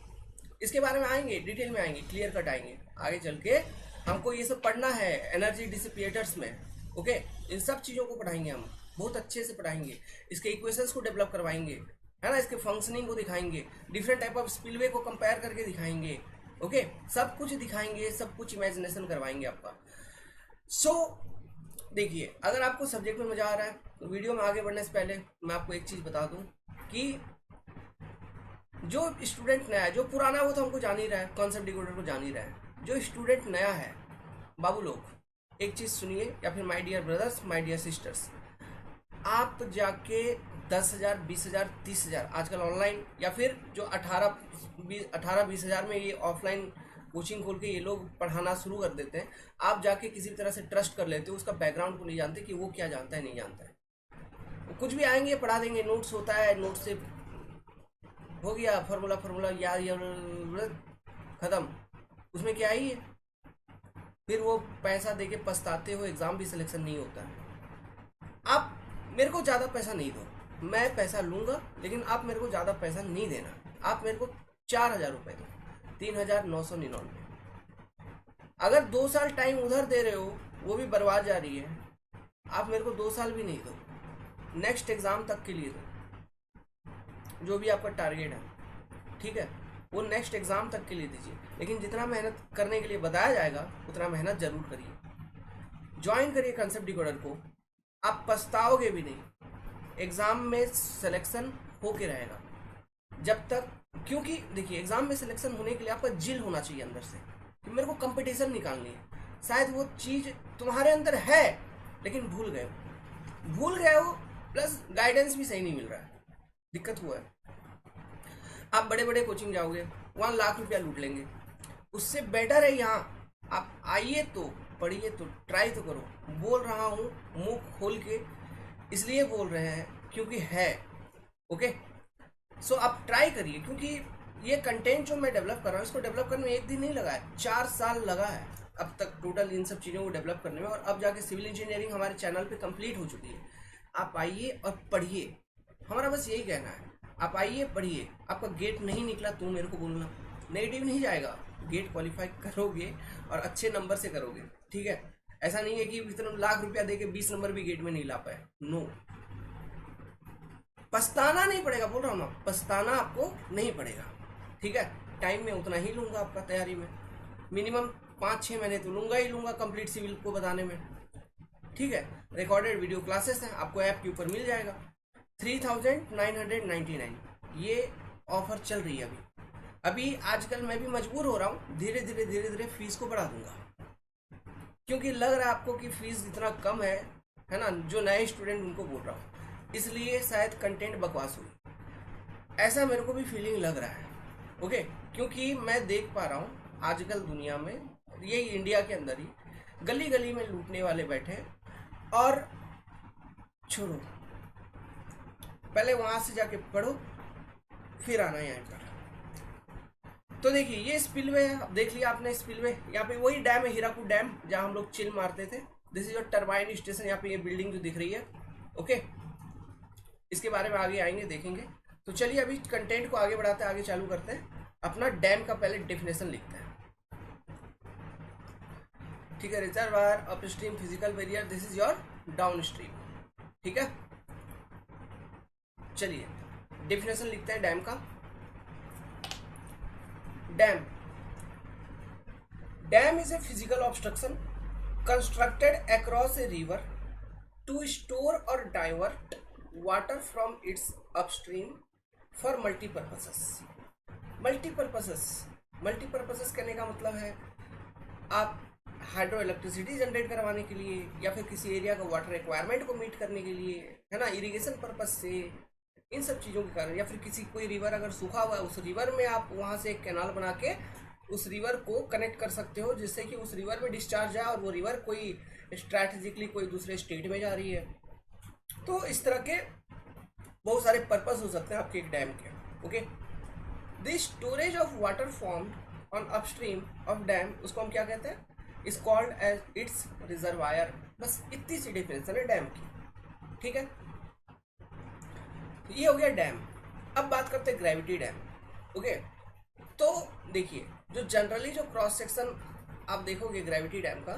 इसके बारे में आएंगे, डिटेल में आएंगे, क्लियर कट आएंगे आगे चल के। हमको ये सब पढ़ना है एनर्जी डिसिपिएटर्स में। ओके, इन सब चीज़ों को पढ़ाएंगे हम, बहुत अच्छे से पढ़ाएंगे, इसके इक्वेशंस को डेवलप करवाएंगे, है ना, इसके फंक्शनिंग को दिखाएंगे, डिफरेंट टाइप ऑफ स्पिलवे को कंपेयर करके दिखाएंगे। ओके, सब कुछ दिखाएंगे, सब कुछ इमेजिनेशन करवाएंगे आपका। सो देखिए, अगर आपको सब्जेक्ट में मजा आ रहा है तो वीडियो में आगे बढ़ने से पहले मैं आपको एक चीज़ बता दूं कि जो स्टूडेंट नया है, जो पुराना है वो तो हमको जान ही रहा है, कॉन्सेप्ट डिकोडर को जान ही रहा है। जो स्टूडेंट नया है, बाबू लोग एक चीज़ सुनिए, या फिर my dear brothers, my dear sisters, आप जाके 10,000, 20,000, 30,000 आजकल ऑनलाइन, या फिर जो 18-20 हज़ार में ये ऑफलाइन कोचिंग खोल के ये लोग पढ़ाना शुरू कर देते हैं, आप जाके किसी भी तरह से ट्रस्ट कर लेते हो, उसका बैकग्राउंड को नहीं जानते कि वो क्या जानता है नहीं जानता है। वो कुछ भी आएंगे पढ़ा देंगे, नोट्स होता है, नोट से हो गया, फार्मूला याद खत्म, उसमें क्या ही है। फिर वो पैसा देके पछताते हो, एग्जाम भी सिलेक्शन नहीं होता है। आप मेरे को ज़्यादा पैसा नहीं दो, मैं पैसा लूँगा, लेकिन आप मेरे को ज़्यादा पैसा नहीं देना। आप मेरे को 4,000 रुपये दो, 3,999। अगर 2 साल टाइम उधर दे रहे हो वो भी बर्बाद जा रही है, आप मेरे को 2 साल भी नहीं दो, नेक्स्ट एग्ज़ाम तक के लिए दो, जो भी आपका टारगेट है, ठीक है, वो नेक्स्ट एग्ज़ाम तक के लिए दीजिए। लेकिन जितना मेहनत करने के लिए बताया जाएगा उतना मेहनत ज़रूर करिए, ज्वाइन करिए कंसेप्ट डिकोडर को, आप पछताओगे भी नहीं। एग्ज़ाम में सिलेक्शन होके रहेगा जब तक, क्योंकि देखिए एग्ज़ाम में सिलेक्शन होने के लिए आपका जिल होना चाहिए अंदर से कि मेरे को कंपटीशन निकालनी है। शायद वो चीज़ तुम्हारे अंदर है लेकिन भूल गए हो, प्लस गाइडेंस भी सही नहीं मिल रहा है, दिक्कत हुआ है। आप बड़े बड़े कोचिंग जाओगे, 1 लाख रुपया लूट लेंगे, उससे बेटर है यहाँ आप आइए तो पढ़िए, तो ट्राई तो करो। बोल रहा हूँ मुंह खोल के, इसलिए बोल रहे हैं क्योंकि है। ओके, सो आप ट्राई करिए, क्योंकि ये कंटेंट जो मैं डेवलप कर रहा हूँ इसको डेवलप करने में एक दिन नहीं लगा है, 4 साल लगा है अब तक टोटल इन सब चीज़ों को डेवलप करने में, और अब जाके सिविल इंजीनियरिंग हमारे चैनल पे कंप्लीट हो चुकी है। आप आइए और पढ़िए, हमारा बस यही कहना है, आप आइए पढ़िए। आपका गेट नहीं निकला तो मेरे को बोलना, नेगेटिव नहीं जाएगा, गेट क्वालिफाई करोगे और अच्छे नंबर से करोगे, ठीक है। ऐसा नहीं है कि इतना लाख रुपया दे के 20 नंबर भी गेट में नहीं ला पाए, नो, पछताना नहीं पड़ेगा, बोल रहा हूँ ना, पछताना आपको नहीं पड़ेगा, ठीक है। टाइम में उतना ही लूँगा आपका तैयारी में, मिनिमम 5-6 महीने तो लूँगा ही लूँगा कंप्लीट सिविल को बताने में, ठीक है। रिकॉर्डेड वीडियो क्लासेस हैं, आपको ऐप के ऊपर मिल जाएगा 3,999, ये ऑफर चल रही है अभी, अभी आजकल मैं भी मजबूर हो रहा हूँ, धीरे धीरे फीस को बढ़ा दूंगा, क्योंकि लग रहा है आपको कि फीस इतना कम है ना, जो नए स्टूडेंट उनको बोल रहा हूँ, इसलिए शायद कंटेंट बकवास हुई, ऐसा मेरे को भी फीलिंग लग रहा है। ओके, क्योंकि मैं देख पा रहा हूँ आजकल दुनिया में, यही इंडिया के अंदर ही गली गली में लूटने वाले बैठे हैं। और छोड़ो, पहले वहां से जाके पढ़ो, फिर आना यहाँ पर। तो देखिए ये स्पिलवे है, अब देख लिया आपने स्पिलवे, यहाँ पे वही डैम है, हीराकुद डैम, जहाँ हम लोग चिल मारते थे। This is your turbine station, यहाँ पे ये बिल्डिंग जो दिख रही है। ओके, इसके बारे में आगे आएंगे, देखेंगे। तो चलिए अभी कंटेंट को आगे बढ़ाते हैं, आगे चालू करते हैं। अपना डैम का पहले डेफिनेशन लिखते हैं, ठीक है। Reservoir, upstream physical barrier, this is your downstream, ठीक है। चलिए डेफिनेशन लिखते हैं डैम का। Dam is a physical obstruction constructed across a river to store और divert water from its upstream for multipurposes. Multipurposes कहने का मतलब है आप हाइड्रो इलेक्ट्रिसिटी जनरेट करवाने के लिए, या फिर किसी एरिया का वाटर रिक्वायरमेंट को मीट करने के लिए, है ना, इरिगेशन पर्पज से, इन सब चीज़ों के कारण। या फिर किसी कोई रिवर अगर सूखा हुआ है, उस रिवर में आप वहाँ से एक कैनाल बना के उस रिवर को कनेक्ट कर सकते हो, जिससे कि उस रिवर में डिस्चार्ज जाए और वो रिवर कोई स्ट्रैटेजिकली कोई दूसरे स्टेट में जा रही है। तो इस तरह के बहुत सारे पर्पस हो सकते हैं आपके एक डैम के। Okay, the storage of water formed on upstream of dam, उसको हम क्या कहते हैं, is called as its reservoir. बस इतनी सी डिफिनेशन है डैम की, ठीक है। ये हो गया डैम। अब बात करते हैं ग्रेविटी डैम। ओके, तो देखिए जो जनरली जो क्रॉस सेक्शन आप देखोगे ग्रेविटी डैम का,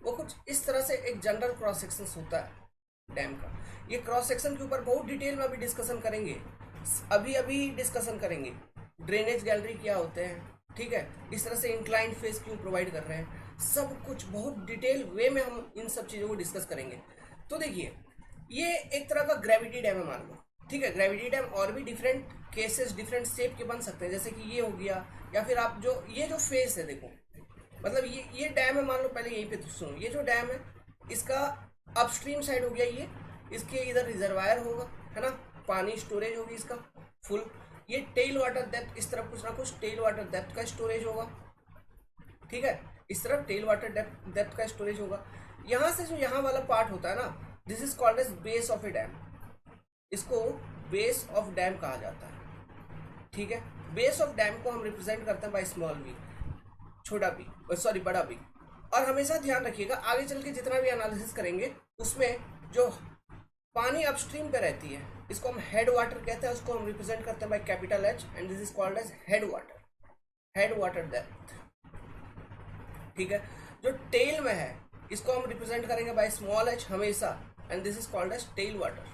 वो कुछ इस तरह से एक जनरल क्रॉस सेक्शन होता है डैम का। ये क्रॉस सेक्शन के ऊपर बहुत डिटेल में अभी डिस्कशन करेंगे, अभी डिस्कशन करेंगे। ड्रेनेज गैलरी क्या होते हैं, ठीक है, इस तरह से इंक्लाइंड फेस क्यों प्रोवाइड कर रहे हैं, सब कुछ बहुत डिटेल वे में हम इन सब चीज़ों को डिस्कस करेंगे। तो देखिए ये एक तरह का ग्रेविटी डैम है मान लो, ठीक है। ग्रेविटी डैम और भी डिफरेंट केसेस डिफरेंट शेप के बन सकते हैं, जैसे कि ये हो गया, या फिर आप जो ये जो फेस है देखो, मतलब ये डैम है मान लो, पहले यहीं पे तो सुनो, ये जो डैम है इसका अपस्ट्रीम साइड हो गया, ये इसके इधर रिजर्वायर होगा, है ना, पानी स्टोरेज होगी इसका फुल। ये टेल वाटर डेप्थ, इस तरफ कुछ ना कुछ टेल वाटर डेप्थ का स्टोरेज होगा, ठीक है, इस तरफ टेल वाटर डेप्थ का स्टोरेज होगा। यहाँ से जो यहाँ वाला पार्ट होता है ना, this is called as base of a dam, इसको बेस ऑफ डैम कहा जाता है, ठीक है। बेस ऑफ डैम को हम रिप्रेजेंट करते हैं बाय स्मॉल बी, छोटा बी, सॉरी बड़ा बी। और हमेशा ध्यान रखिएगा आगे चल के जितना भी एनालिसिस करेंगे उसमें जो पानी अपस्ट्रीम पे रहती है, इसको हम हेड वाटर कहते हैं, उसको हम रिप्रेजेंट करते हैं by capital H, and this is called as head water depth, ठीक है। जो टेल में है इसको हम रिप्रेजेंट करेंगे बाय स्मॉल एच हमेशा, and this is called as tail water,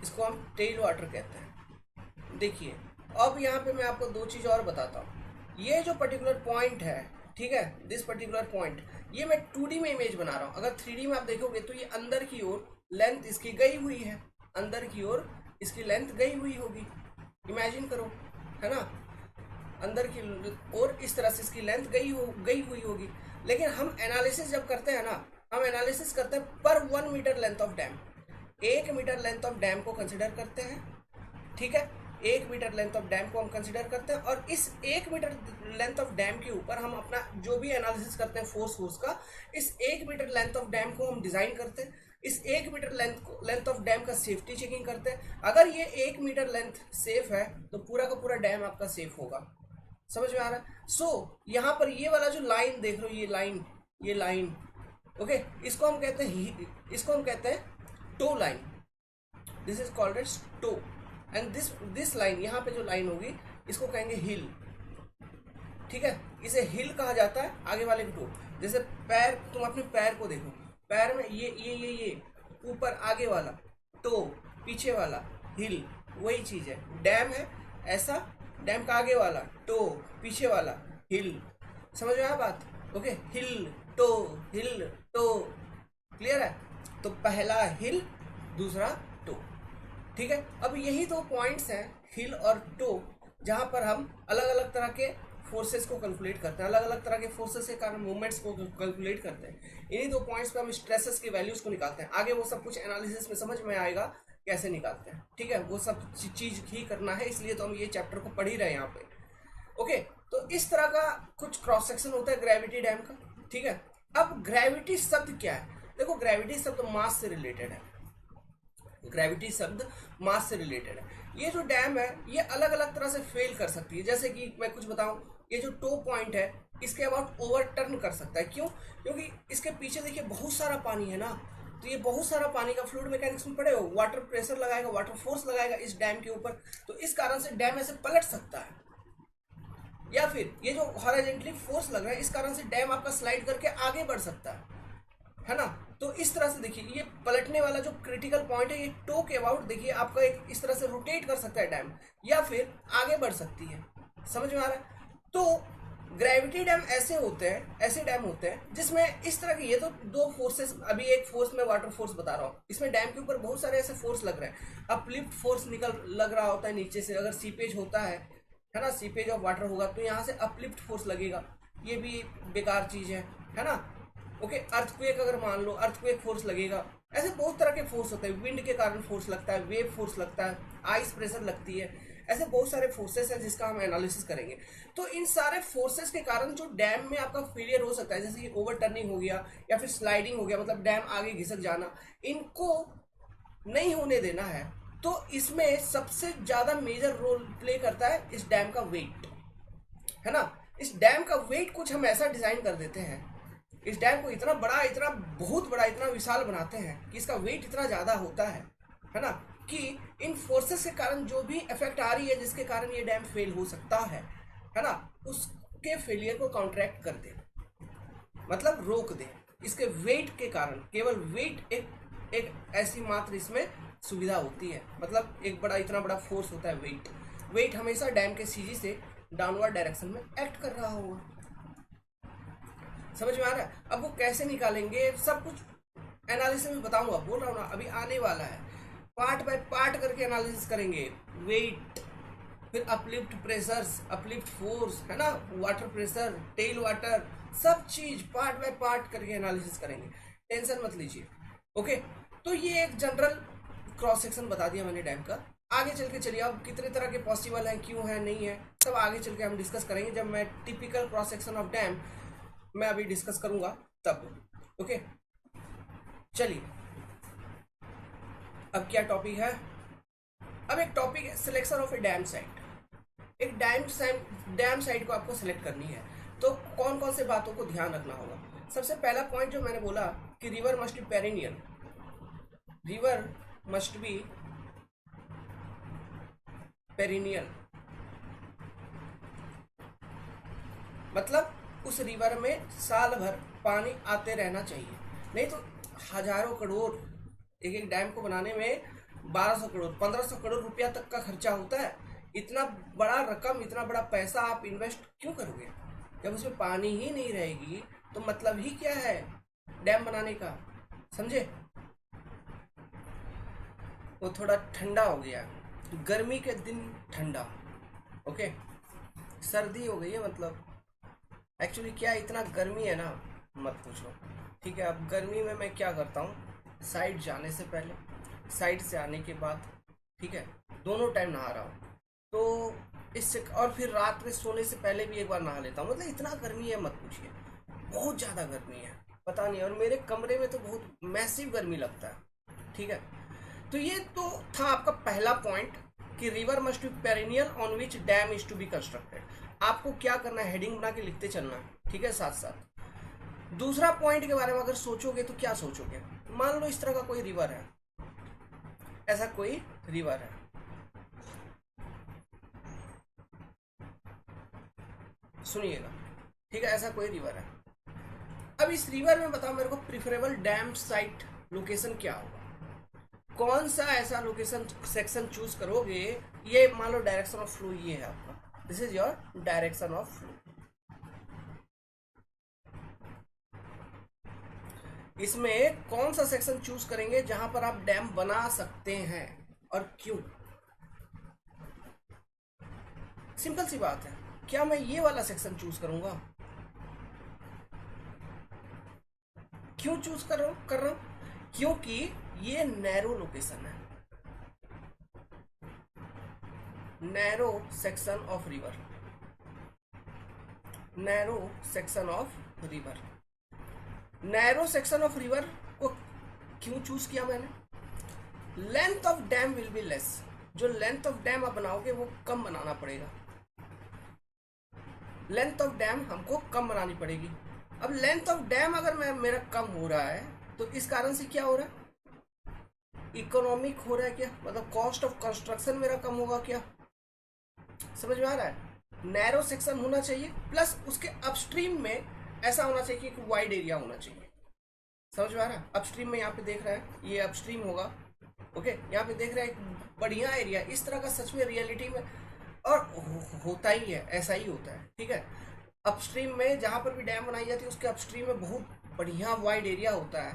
इसको हम टेल वाटर कहते हैं। देखिए अब यहाँ पे मैं आपको दो चीज़ और बताता हूँ। ये जो पर्टिकुलर पॉइंट है, ठीक है, दिस पर्टिकुलर पॉइंट, ये मैं 2D में इमेज बना रहा हूँ। अगर 3D में आप देखोगे तो ये अंदर की ओर लेंथ इसकी गई हुई है, अंदर की ओर इसकी लेंथ गई हुई होगी, इमेजिन करो, है ना, अंदर की ओर इस तरह से इसकी लेंथ गई हुई होगी। लेकिन हम एनालिसिस जब करते हैं ना, हम एनालिसिस करते हैं पर 1 metre length of dam, 1 metre length of dam को कंसिडर करते हैं, ठीक है, 1 मीटर लेंथ ऑफ डैम को हम कंसिडर करते हैं। और इस 1 मीटर लेंथ ऑफ डैम के ऊपर हम अपना जो भी एनालिसिस करते हैं फोर्स का, इस 1 मीटर लेंथ ऑफ डैम को हम डिजाइन करते हैं, इस 1 मीटर लेंथ ऑफ डैम का सेफ्टी चेकिंग करते हैं। अगर ये 1 मीटर लेंथ सेफ है तो पूरा का पूरा डैम आपका सेफ होगा। समझ में आ रहा है? सो यहाँ पर ये वाला जो लाइन देख रहे हो, ये लाइन, ओके, इसको हम कहते हैं toe line, this is called as toe, and this line, यहाँ पे जो लाइन होगी इसको कहेंगे हिल, ठीक है, इसे हिल कहा जाता है आगे वाले को टो। जैसे पैर, तुम अपने पैर को देखो, पैर में ये ऊपर आगे वाला टो, पीछे वाला हिल, वही चीज है। डैम है ऐसा, डैम का आगे वाला टो, पीछे वाला हिल। समझ में आया बात? ओके, हिल टो, क्लियर है? तो पहला हिल, दूसरा टो, ठीक है। अब यही दो पॉइंट्स हैं हिल और टो, जहां पर हम अलग अलग तरह के फोर्सेस को कैलकुलेट करते हैं, अलग अलग तरह के फोर्सेस के कारण मूवमेंट्स को कैलकुलेट करते हैं। इन्हीं 2 पॉइंट्स पे हम स्ट्रेसेस की वैल्यूज को निकालते हैं। आगे वो सब कुछ एनालिसिस में समझ में आएगा कैसे निकालते हैं, ठीक है, वो सब चीज ही करना है, इसलिए तो हम ये चैप्टर को पढ़ ही रहे हैं यहाँ पे। ओके, तो इस तरह का कुछ क्रॉस सेक्शन होता है ग्रेविटी डैम का, ठीक है। अब ग्रेविटी शब्द क्या है? देखो, ग्रेविटी शब्द मास से रिलेटेड है। ग्रेविटी शब्द मास से रिलेटेड है। ये जो डैम है ये अलग अलग तरह से फेल कर सकती है। जैसे कि मैं कुछ बताऊं, ये जो टो पॉइंट है इसके अबाउट ओवरटर्न कर सकता है। क्यों? क्योंकि इसके पीछे देखिए बहुत सारा पानी है ना, तो ये बहुत सारा पानी का फ्लूइड मैकेनिक्स में पड़े हो, वाटर प्रेशर लगाएगा, वाटर फोर्स लगाएगा इस डैम के ऊपर, तो इस कारण से डैम ऐसे पलट सकता है। या फिर ये जो हॉरिजॉन्टली फोर्स लग रहा है इस कारण से डैम आपका स्लाइड करके आगे बढ़ सकता है ना। तो इस तरह से देखिए ये पलटने वाला जो क्रिटिकल पॉइंट है, ये टो के अबाउट देखिए आपका एक इस तरह से रोटेट कर सकता है डैम, या फिर आगे बढ़ सकती है। समझ में आ रहा है? तो ग्रेविटी डैम ऐसे डैम होते हैं जिसमें इस तरह की, ये तो 2 फोर्सेस, अभी एक फोर्स में वाटर फोर्स बता रहा हूँ, इसमें डैम के ऊपर बहुत सारे ऐसे फोर्स लग रहे हैं। अपलिफ्ट फोर्स लग रहा होता है नीचे से, अगर सीपेज होता है ना, सीपेज ऑफ वाटर होगा तो यहाँ से अपलिफ्ट फोर्स लगेगा, ये भी बेकार चीज है ना। ओके, अर्थक्वेक अगर मान लो, अर्थक्वेक फोर्स लगेगा। ऐसे बहुत तरह के फोर्स होते हैं, विंड के कारण फोर्स लगता है, वेव फोर्स लगता है, आइस प्रेशर लगती है, ऐसे बहुत सारे फोर्सेस हैं जिसका हम एनालिसिस करेंगे। तो इन सारे फोर्सेस के कारण जो डैम में आपका फेलियर हो सकता है, जैसे कि ओवरटर्निंग हो गया या फिर स्लाइडिंग हो गया, मतलब डैम आगे घिसक जाना, इनको नहीं होने देना है। तो इसमें सबसे ज्यादा मेजर रोल प्ले करता है इस डैम का वेट, है ना। इस डैम का वेट कुछ हम ऐसा डिजाइन कर देते हैं, इस डैम को इतना बड़ा, इतना बहुत बड़ा, इतना विशाल बनाते हैं कि इसका वेट इतना ज्यादा होता है ना, कि इन फोर्सेस के कारण जो भी इफेक्ट आ रही है जिसके कारण ये डैम फेल हो सकता है ना, उसके फेलियर को काउंटरैक्ट कर दे, मतलब रोक दे। इसके वेट के कारण, केवल वेट एक ऐसी मात्र इसमें सुविधा होती है, मतलब एक बड़ा, इतना बड़ा फोर्स होता है वेट हमेशा डैम के सीजी से डाउनवर्ड डायरेक्शन में एक्ट कर रहा होगा। समझ में आ रहा है? अब वो कैसे निकालेंगे सब कुछ एनालिसिस में बताऊंगा, बोल रहा हूँ ना, अभी आने वाला है। पार्ट बाय पार्ट करके एनालिसिस करेंगे, वेट, फिर अपलिफ्ट प्रेशर्स, अपलिफ्ट फोर्स, है ना, वाटर प्रेशर, टेल वाटर, सब चीज पार्ट बाय पार्ट करके एनालिसिस करेंगे, टेंशन मत लीजिए। ओके, तो ये एक जनरल क्रॉस सेक्शन बता दिया मैंने डैम का। आगे चल के चलिए, अब कितने तरह के पॉसिबल हैं, क्यों है, नहीं है, सब आगे चल के हम डिस्कस करेंगे जब मैं typical cross section of dam मैं अभी डिस्कस करूंगा तब। ओके, चलिए अब क्या टॉपिक है? अब एक टॉपिक है selection of a dam site. एक डैम साइट को आपको सिलेक्ट करनी है, तो कौन कौन से बातों को ध्यान रखना होगा? सबसे पहला पॉइंट जो मैंने बोला कि river must be perennial, river must be perennial, मतलब उस रिवर में साल भर पानी आते रहना चाहिए। नहीं तो हजारों करोड़, एक डैम को बनाने में 1200 करोड़ 1500 करोड़ रुपया तक का खर्चा होता है। इतना बड़ा रकम, इतना बड़ा पैसा आप इन्वेस्ट क्यों करोगे जब उसमें पानी ही नहीं रहेगी? तो मतलब ही क्या है डैम बनाने का? समझे? वो थोड़ा ठंडा हो गया, गर्मी के दिन ठंडा, ओके, सर्दी हो गई है, मतलब एक्चुअली क्या इतना गर्मी है ना, मत पूछो। ठीक है, अब गर्मी में मैं क्या करता हूँ, साइड जाने से पहले, साइड से आने के बाद, ठीक है, दोनों टाइम नहा रहा हूँ, तो इससे, और फिर रात में सोने से पहले भी एक बार नहा लेता हूँ। मतलब इतना गर्मी है मत पूछिए, बहुत ज़्यादा गर्मी है, पता नहीं। और मेरे कमरे में तो बहुत मैसिव गर्मी लगता है। ठीक है, तो ये तो था आपका पहला पॉइंट कि river must be perennial on which dam is to be constructed. आपको क्या करना है, हेडिंग बना के लिखते चलना है, ठीक है, साथ साथ। दूसरा पॉइंट के बारे में अगर सोचोगे तो क्या सोचोगे? मान लो इस तरह का कोई रिवर है, ऐसा कोई रिवर है, सुनिएगा, ठीक है, ऐसा कोई रिवर है। अब इस रिवर में बताओ मेरे को प्रिफरेबल डैम साइट लोकेशन क्या होगा? कौन सा ऐसा लोकेशन सेक्शन चूज करोगे? ये मान लो डायरेक्शन ऑफ फ्लो ये है आपका, this is your direction of flow. इसमें कौन सा सेक्शन चूज करेंगे जहां पर आप डैम बना सकते हैं और क्यों? सिंपल सी बात है, क्या मैं ये वाला सेक्शन चूज करूंगा? क्यों चूज कर रहा हूं? क्योंकि ये नैरो लोकेशन है, narrow section of river, narrow section of river. Narrow section of river को क्यों चूज किया मैंने? Length of dam will be less, जो लेंथ ऑफ डैम आप बनाओगे वो कम बनाना पड़ेगा, लेंथ ऑफ डैम हमको कम बनानी पड़ेगी। अब लेंथ ऑफ डैम अगर मेरा कम हो रहा है तो इस कारण से क्या हो रहा है? इकोनॉमिक हो रहा है क्या, मतलब कॉस्ट ऑफ कंस्ट्रक्शन मेरा कम होगा क्या? समझ में आ रहा है? नैरो सेक्शन होना चाहिए, प्लस उसके अपस्ट्रीम में ऐसा होना चाहिए कि वाइड एरिया होना चाहिए। समझ में आ रहा है? अपस्ट्रीम में यहाँ पे देख रहा है, ये अपस्ट्रीम होगा, ओके, यहाँ पे देख रहा है एक बढ़िया एरिया, इस तरह का सच में रियलिटी में और होता ही है, ऐसा ही होता है, ठीक है। अपस्ट्रीम में जहाँ पर भी डैम बनाई जाती है उसके अपस्ट्रीम में बहुत बढ़िया वाइड एरिया होता है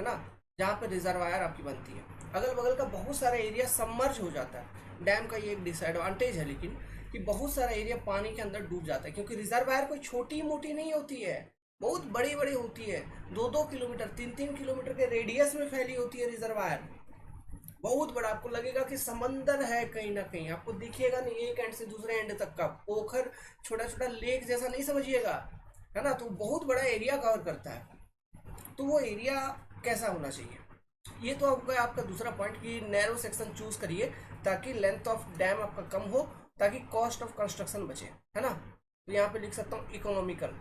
ना, जहाँ पर रिजर्वायर आपकी बनती है, अगल बगल का बहुत सारा एरिया सबमर्ज हो जाता है। डैम का ये एक डिसएडवांटेज है लेकिन, कि बहुत सारा एरिया पानी के अंदर डूब जाता है, क्योंकि रिजर्वायर कोई छोटी मोटी नहीं होती है, बहुत बड़ी बड़ी होती है, 2-2 किलोमीटर 3-3 किलोमीटर के रेडियस में फैली होती है रिजर्वायर, बहुत बड़ा। आपको लगेगा कि समंदर है कहीं ना कहीं, आपको दिखेगा नहीं एक एंड से दूसरे एंड तक का, पोखर छोटा छोटा लेक जैसा नहीं समझिएगा, है ना। तो बहुत बड़ा एरिया कवर करता है। तो वो एरिया कैसा होना चाहिए, ये तो आपका दूसरा पॉइंट कि नैरो सेक्शन चूज करिए ताकि लेंथ ऑफ डैम आपका कम हो, ताकि कॉस्ट ऑफ कंस्ट्रक्शन बचे, है ना। तो यहाँ पे लिख सकता हूँ इकोनॉमिकल,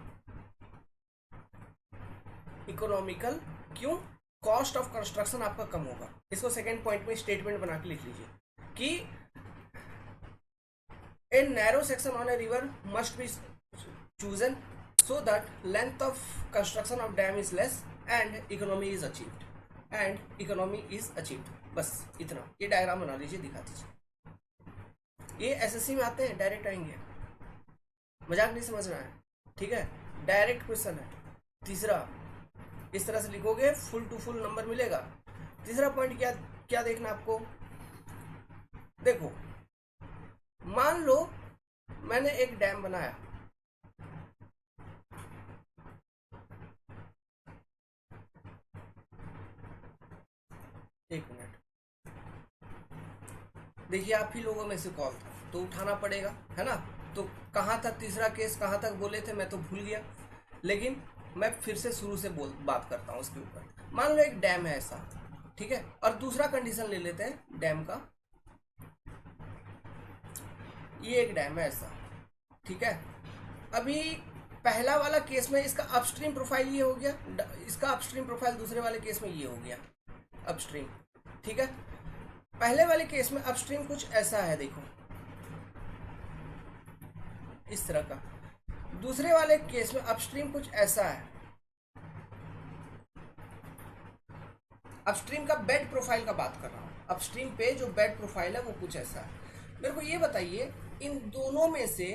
इकोनॉमिकल क्यों? कॉस्ट ऑफ कंस्ट्रक्शन आपका कम होगा। इसको सेकंड पॉइंट में स्टेटमेंट बना के लिख लीजिए कि a narrow section on a river must B chosen so that length of construction of dam is less and economy is achieved, and economy is achieved. बस इतना, ये डायग्राम बना लीजिए, दिखा दीजिए। ये एसएससी में आते हैं, डायरेक्ट आएंगे, मजाक नहीं समझना है, ठीक है, डायरेक्ट क्वेश्चन है। तीसरा, इस तरह से लिखोगे फुल टू फुल नंबर मिलेगा। तीसरा पॉइंट क्या क्या देखना आपको, देखो मान लो मैंने एक डैम बनाया, एक मिनट, देखिए आप ही लोगों में से कॉल था तो उठाना पड़ेगा, है ना। तो कहाँ तक तीसरा केस, कहाँ तक बोले थे मैं तो भूल गया, लेकिन मैं फिर से शुरू से बात करता हूँ उसके ऊपर। मान लो एक डैम है ऐसा, ठीक है, और दूसरा कंडीशन ले लेते हैं डैम का, ये एक डैम है ऐसा, ठीक है। अभी पहला वाला केस में इसका अपस्ट्रीम प्रोफाइल ये हो गया, इसका अपस्ट्रीम प्रोफाइल दूसरे वाले केस में ये हो गया अपस्ट्रीम, ठीक है। पहले वाले केस में अपस्ट्रीम कुछ ऐसा है, देखो इस तरह का, दूसरे वाले केस में अपस्ट्रीम कुछ ऐसा है। अपस्ट्रीम का बेड प्रोफाइल का बात कर रहा हूँ, अपस्ट्रीम पे जो बेड प्रोफाइल है वो कुछ ऐसा है। मेरे को ये बताइए इन दोनों में से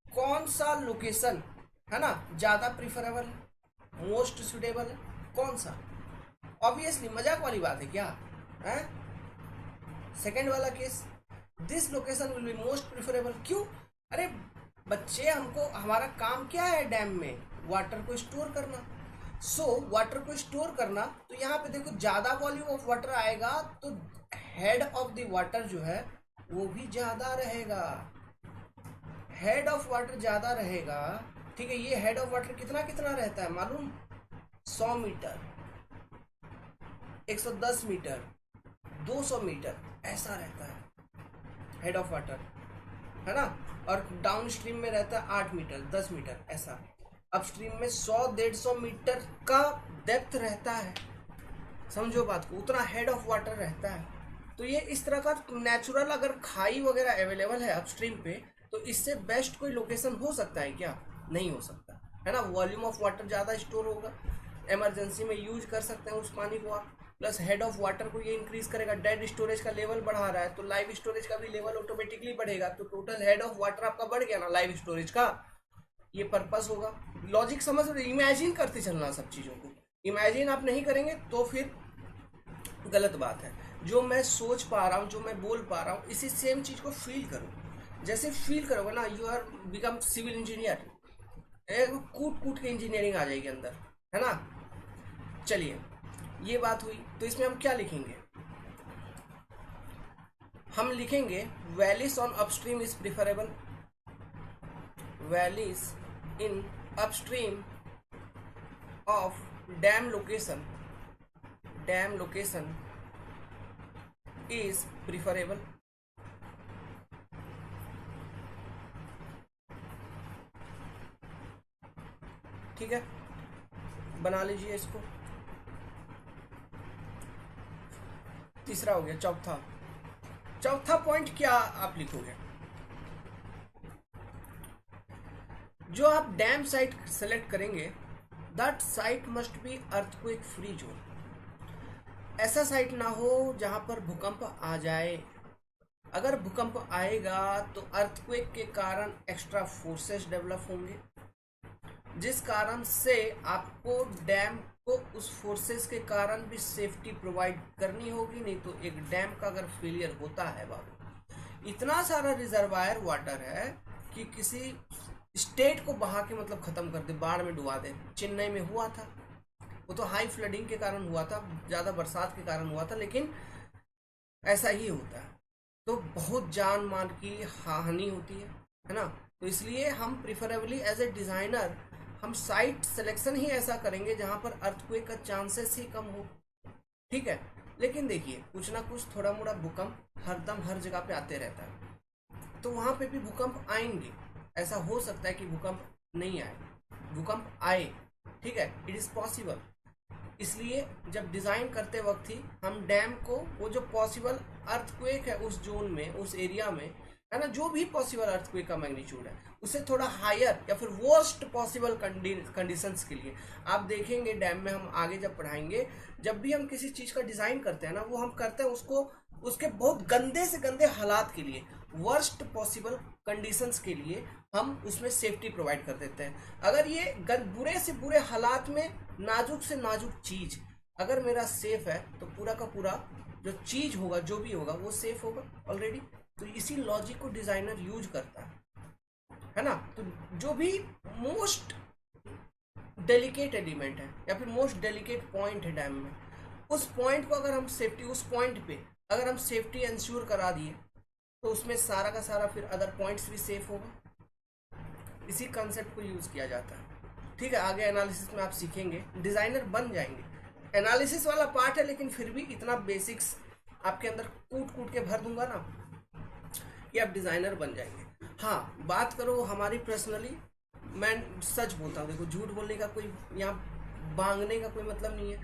कौन सा लोकेशन है ना ज्यादा प्रिफरेबल, मोस्ट सुटेबल है, कौन सा? ऑब्वियसली मजाक वाली बात है क्या है? सेकेंड वाला case, this location will be most preferable. क्यों? अरे बच्चे, हमको हमारा काम क्या है डैम में? वाटर को स्टोर करना। सो वाटर को स्टोर करना, तो यहाँ पे देखो ज्यादा वॉल्यूम ऑफ वाटर आएगा तो हेड ऑफ द वाटर जो है वो भी ज्यादा रहेगा, हेड ऑफ वाटर ज्यादा रहेगा, ठीक है। ये हेड ऑफ वाटर कितना कितना रहता है मालूम? 100 मीटर, 110 मीटर, 200 मीटर ऐसा रहता है हेड ऑफ वाटर, है ना। और डाउन स्ट्रीम में रहता है 8 मीटर, 10 मीटर ऐसा। अपस्ट्रीम में 100-150 मीटर का डेप्थ रहता है, समझो बात को, उतना हेड ऑफ वाटर रहता है। तो ये इस तरह का नेचुरल अगर खाई वगैरह अवेलेबल है अपस्ट्रीम पे, तो इससे बेस्ट कोई लोकेशन हो सकता है क्या? नहीं हो सकता, है ना। वॉल्यूम ऑफ वाटर ज़्यादा स्टोर होगा, इमरजेंसी में यूज कर सकते हैं उस पानी को आप, प्लस हेड ऑफ वाटर को ये इंक्रीज करेगा, डेड स्टोरेज का लेवल बढ़ा रहा है तो लाइव स्टोरेज का भी लेवल ऑटोमेटिकली बढ़ेगा, तो टोटल हेड ऑफ वाटर आपका बढ़ गया ना लाइव स्टोरेज का। ये पर्पस होगा। लॉजिक समझ रहे? इमेजिन करते चलना सब चीज़ों को, इमेजिन आप नहीं करेंगे तो फिर गलत बात है। जो मैं सोच पा रहा हूँ, जो मैं बोल पा रहा हूँ, इसी सेम चीज़ को फील करो। जैसे फील करोगे ना, you are become civil engineer, कूट कूट के इंजीनियरिंग आ जाएगी अंदर, है ना। चलिए, ये बात हुई, तो इसमें हम क्या लिखेंगे? हम लिखेंगे valleys on upstream is preferable, valleys in upstream of dam location is preferable. ठीक है, बना लीजिए इसको। तीसरा हो गया। चौथा पॉइंट क्या आप लिखोगे? जो आप डैम साइट सेलेक्ट करेंगे, that site must be earthquake free zone. ऐसा साइट ना हो जहां पर भूकंप आ जाए। अगर भूकंप आएगा तो अर्थक्वेक के कारण एक्स्ट्रा फोर्सेस डेवलप होंगे, जिस कारण से आपको डैम को उस फोर्सेस के कारण भी सेफ्टी प्रोवाइड करनी होगी। नहीं तो एक डैम का अगर फेलियर होता है बाबू, इतना सारा रिजर्वायर वाटर है कि किसी स्टेट को बहा के मतलब खत्म कर दे, बाढ़ में डुबा दे। चेन्नई में हुआ था, वो तो हाई फ्लडिंग के कारण हुआ था, ज्यादा बरसात के कारण हुआ था, लेकिन ऐसा ही होता है। तो बहुत जान मान की हानि होती है ना। तो इसलिए हम प्रिफरेबली एज ए डिजाइनर हम साइट सिलेक्शन ही ऐसा करेंगे जहां पर अर्थक्वेक का चांसेस ही कम हो। ठीक है, लेकिन देखिए, कुछ ना कुछ थोड़ा मोड़ा भूकंप हरदम हर जगह पे आते रहता है, तो वहां पे भी भूकंप आएंगे। ऐसा हो सकता है कि भूकंप नहीं आए, भूकंप आए, ठीक है, इट इज पॉसिबल। इसलिए जब डिजाइन करते वक्त ही हम डैम को वो जो पॉसिबल अर्थक्वेक है उस जोन में, उस एरिया में, है ना, जो भी पॉसिबल अर्थक्वेक का मैग्नीट्यूड है उससे थोड़ा हायर या फिर वर्स्ट पॉसिबल कंडीशंस के लिए। आप देखेंगे डैम में, हम आगे जब पढ़ाएंगे, जब भी हम किसी चीज का डिजाइन करते हैं ना, वो हम करते हैं उसको उसके बहुत गंदे से गंदे हालात के लिए, वर्स्ट पॉसिबल कंडीशंस के लिए हम उसमें सेफ्टी प्रोवाइड कर देते हैं। अगर ये बुरे से बुरे हालात में नाजुक से नाजुक चीज अगर मेरा सेफ है, तो पूरा का पूरा जो चीज होगा, जो भी होगा, वो सेफ होगा ऑलरेडी। तो इसी लॉजिक को डिजाइनर यूज करता है ना। तो जो भी मोस्ट डेलिकेट एलिमेंट है या फिर मोस्ट डेलिकेट पॉइंट है डैम में, उस पॉइंट को अगर हम सेफ्टी, उस पॉइंट पे अगर हम सेफ्टी इंश्योर करा दिए, तो उसमें सारा का सारा फिर अदर पॉइंट्स भी सेफ होगा। इसी कंसेप्ट को यूज किया जाता है। ठीक है, आगे एनालिसिस में आप सीखेंगे, डिजाइनर बन जाएंगे। एनालिसिस वाला पार्ट है, लेकिन फिर भी इतना बेसिक्स आपके अंदर कूट कूट के भर दूंगा ना कि आप डिजाइनर बन जाएंगे। हाँ, बात करो हमारी पर्सनली, मैं सच बोलता हूँ, देखो झूठ बोलने का कोई, यहाँ भांगने का कोई मतलब नहीं है।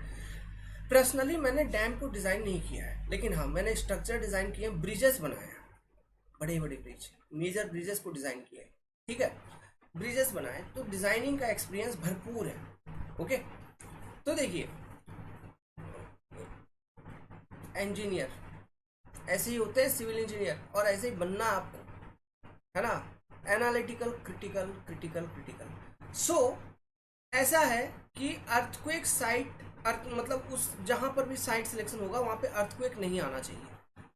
पर्सनली मैंने डैम को डिजाइन नहीं किया है, लेकिन हाँ, मैंने स्ट्रक्चर डिजाइन किया, ब्रिजेस बनाया, बड़े बड़े ब्रिज, मेजर ब्रिजेस को डिजाइन किया है। ठीक है, ब्रिजेस बनाए, तो डिजाइनिंग का एक्सपीरियंस भरपूर है। ओके, तो देखिए, इंजीनियर ऐसे ही होते हैं, सिविल इंजीनियर, और ऐसे ही बनना आपको, है ना। Analytical, critical, critical, critical. So ऐसा है कि अर्थक्वेक साइट, मतलब उस जहां पर भी साइट सिलेक्शन होगा वहां पे अर्थक्वेक नहीं आना चाहिए।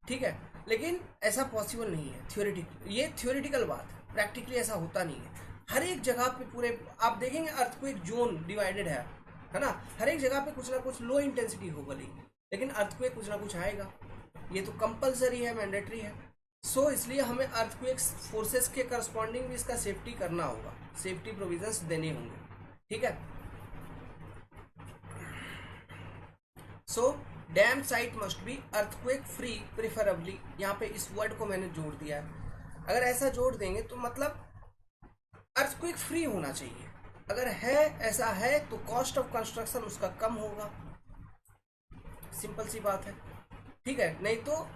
ठीक है, लेकिन ऐसा पॉसिबल नहीं है। ये थ्योरेटिकल बात है, प्रैक्टिकली ऐसा होता नहीं है। हर एक जगह पे पूरे आप देखेंगे अर्थक्वेक जोन डिवाइडेड है ना। हर एक जगह पे कुछ ना कुछ लो इंटेंसिटी होगा, लेकिन अर्थक्वेक कुछ ना कुछ आएगा। ये तो कंपलसरी है, मैंडेटरी है। सो इसलिए हमें अर्थक्वेक फोर्सेस के करस्पॉन्डिंग भी इसका सेफ्टी करना होगा, सेफ्टी प्रोविजंस देने होंगे। ठीक है, so damn site must be earthquake free preferably. यहाँ पे इस वर्ड को मैंने जोड़ दिया है। अगर ऐसा जोड़ देंगे तो मतलब अर्थक्वेक फ्री होना चाहिए। अगर है, ऐसा है, तो कॉस्ट ऑफ कंस्ट्रक्शन उसका कम होगा, सिंपल सी बात है। ठीक है, नहीं तो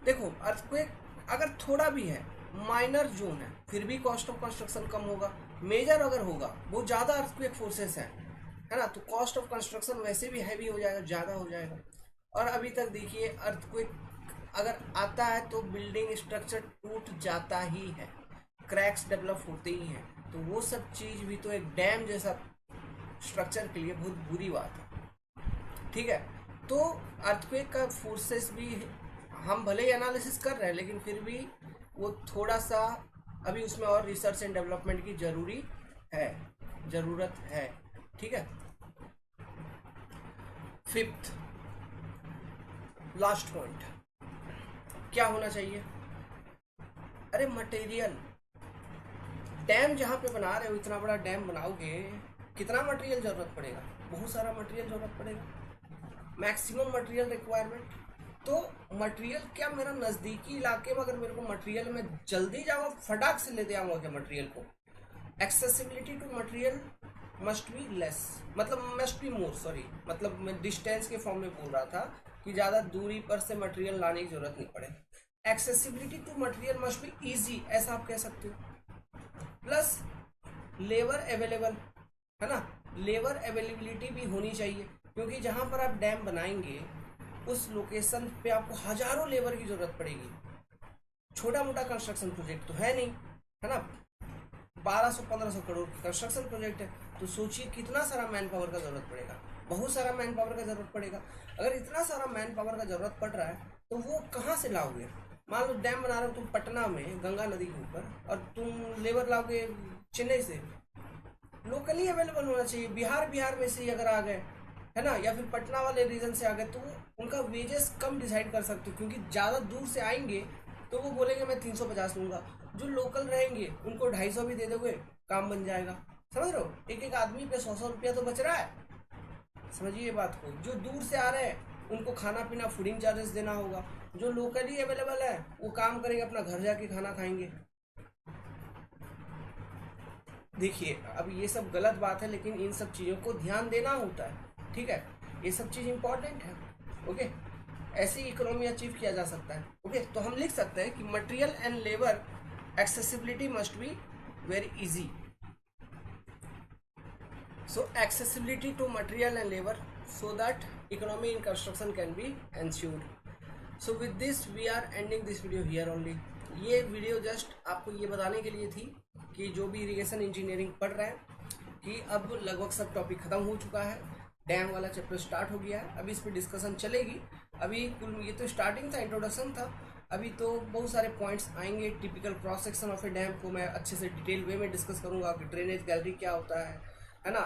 देखो, अर्थक्वेक अगर थोड़ा भी है, माइनर जोन है, फिर भी कॉस्ट ऑफ कंस्ट्रक्शन कम होगा। मेजर अगर होगा, बहुत ज्यादा अर्थक्वेक फोर्सेस है ना, तो कॉस्ट ऑफ कंस्ट्रक्शन वैसे भी हैवी हो जाएगा, ज्यादा हो जाएगा। और अभी तक देखिए, अर्थक्वेक अगर आता है तो बिल्डिंग स्ट्रक्चर टूट जाता ही है, क्रैक्स डेवलप होते ही हैं। तो वो सब चीज भी तो एक डैम जैसा स्ट्रक्चर के लिए बहुत बुरी बात है। ठीक है, तो अर्थक्वेक का फोर्सेस भी हम भले ही एनालिसिस कर रहे हैं, लेकिन फिर भी वो थोड़ा सा अभी उसमें और रिसर्च एंड डेवलपमेंट की ज़रूरत है। ठीक है। फिफ्थ लास्ट पॉइंट क्या होना चाहिए? अरे मटेरियल, डैम जहाँ पे बना रहे हो, इतना बड़ा डैम बनाओगे, कितना मटेरियल जरूरत पड़ेगा? बहुत सारा मटेरियल जरूरत पड़ेगा, मैक्सिमम मटेरियल रिक्वायरमेंट। तो मटेरियल क्या, मेरा नज़दीकी इलाके में अगर मेरे को मटेरियल में जल्दी जाऊँ फटाक से लेते आऊँगा क्या मटेरियल को? Accessibility to material must be less, मतलब मस्ट बी मोर, सॉरी, मतलब मैं डिस्टेंस के फॉर्म में बोल रहा था कि ज़्यादा दूरी पर से मटेरियल लाने की जरूरत नहीं पड़े। Accessibility to material must be easy, ऐसा आप कह सकते हो। प्लस लेबर अवेलेबल, है ना, लेबर अवेलेबिलिटी भी होनी चाहिए, क्योंकि जहाँ पर आप डैम बनाएंगे उस लोकेशन पे आपको हजारों लेबर की जरूरत पड़ेगी। छोटा मोटा कंस्ट्रक्शन प्रोजेक्ट तो है नहीं, है ना, 1200-1500 करोड़ की कंस्ट्रक्शन प्रोजेक्ट है। तो सोचिए कितना सारा मैन पावर का जरूरत पड़ेगा, बहुत सारा मैन पावर का जरूरत पड़ेगा। अगर इतना सारा मैन पावर का जरूरत पड़ रहा है तो वो कहाँ से लाओगे? मान लो डैम बना रहे हो तुम पटना में गंगा नदी के ऊपर, और तुम लेबर लाओगे चेन्नई से। लोकली अवेलेबल होना चाहिए। बिहार में से ही अगर आ गए, है ना, या फिर पटना वाले रीजन से आ गए, तो उनका वेजेस कम डिसाइड कर सकते हो, क्योंकि ज़्यादा दूर से आएंगे तो वो बोलेंगे मैं 350 लूँगा। जो लोकल रहेंगे उनको 250 भी दे दोगे, काम बन जाएगा। समझ रहे हो? एक एक आदमी पे 100-100 रुपया तो बच रहा है। समझिए बात को। जो दूर से आ रहे हैं उनको खाना पीना फूडिंग चार्जेस देना होगा, जो लोकली अवेलेबल है वो काम करेंगे, अपना घर जाके खाना खाएंगे। देखिए अब ये सब गलत बात है, लेकिन इन सब चीज़ों को ध्यान देना होता है। ठीक है, ये सब चीज़ इंपॉर्टेंट है। ओके, ऐसी इकोनॉमी अचीव किया जा सकता है। ओके, तो हम लिख सकते हैं कि material and labour accessibility must be very easy. So accessibility to material and labor so that economy in construction can be ensured. So with this we are ending this video here only. ये वीडियो जस्ट आपको ये बताने के लिए थी कि जो भी इरिगेशन इंजीनियरिंग पढ़ रहे हैं कि अब लगभग सब टॉपिक खत्म हो चुका है, डैम वाला चैप्टर स्टार्ट हो गया है। अभी इस पर डिस्कशन चलेगी। अभी कुल ये तो स्टार्टिंग था, इंट्रोडक्शन था, अभी तो बहुत सारे पॉइंट्स आएंगे। Typical cross section of a dam को मैं अच्छे से डिटेल वे में डिस्कस करूंगा कि ड्रेनेज गैलरी क्या होता है ना,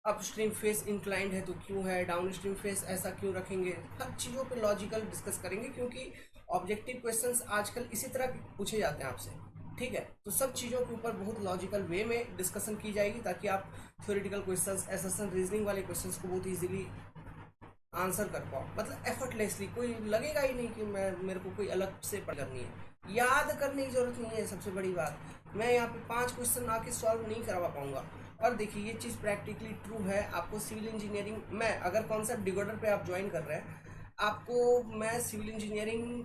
अप स्ट्रीम फेस इंक्लाइंड है तो क्यों है, डाउन स्ट्रीम फेस ऐसा क्यों रखेंगे, हर चीज़ों पे लॉजिकल डिस्कस करेंगे, क्योंकि ऑब्जेक्टिव क्वेश्चंस आजकल इसी तरह पूछे जाते हैं आपसे। ठीक है, तो सब चीज़ों के ऊपर बहुत लॉजिकल वे में डिस्कशन की जाएगी, ताकि आप थ्योरेटिकल क्वेश्चंस, एसेशन, रीजनिंग वाले क्वेश्चंस को बहुत ईजिली आंसर कर पाओ, मतलब एफर्टलेसली। कोई लगेगा ही नहीं कि मेरे को कोई अलग से पढ़ करनी है, याद करने की जरूरत नहीं है। सबसे बड़ी बात, मैं यहाँ पे 5 क्वेश्चन आके सॉल्व नहीं करवा पाऊंगा। और देखिए ये चीज़ प्रैक्टिकली ट्रू है। आपको सिविल इंजीनियरिंग में अगर कॉन्सेप्ट डिकोडर पे आप ज्वाइन कर रहे हैं, आपको मैं सिविल इंजीनियरिंग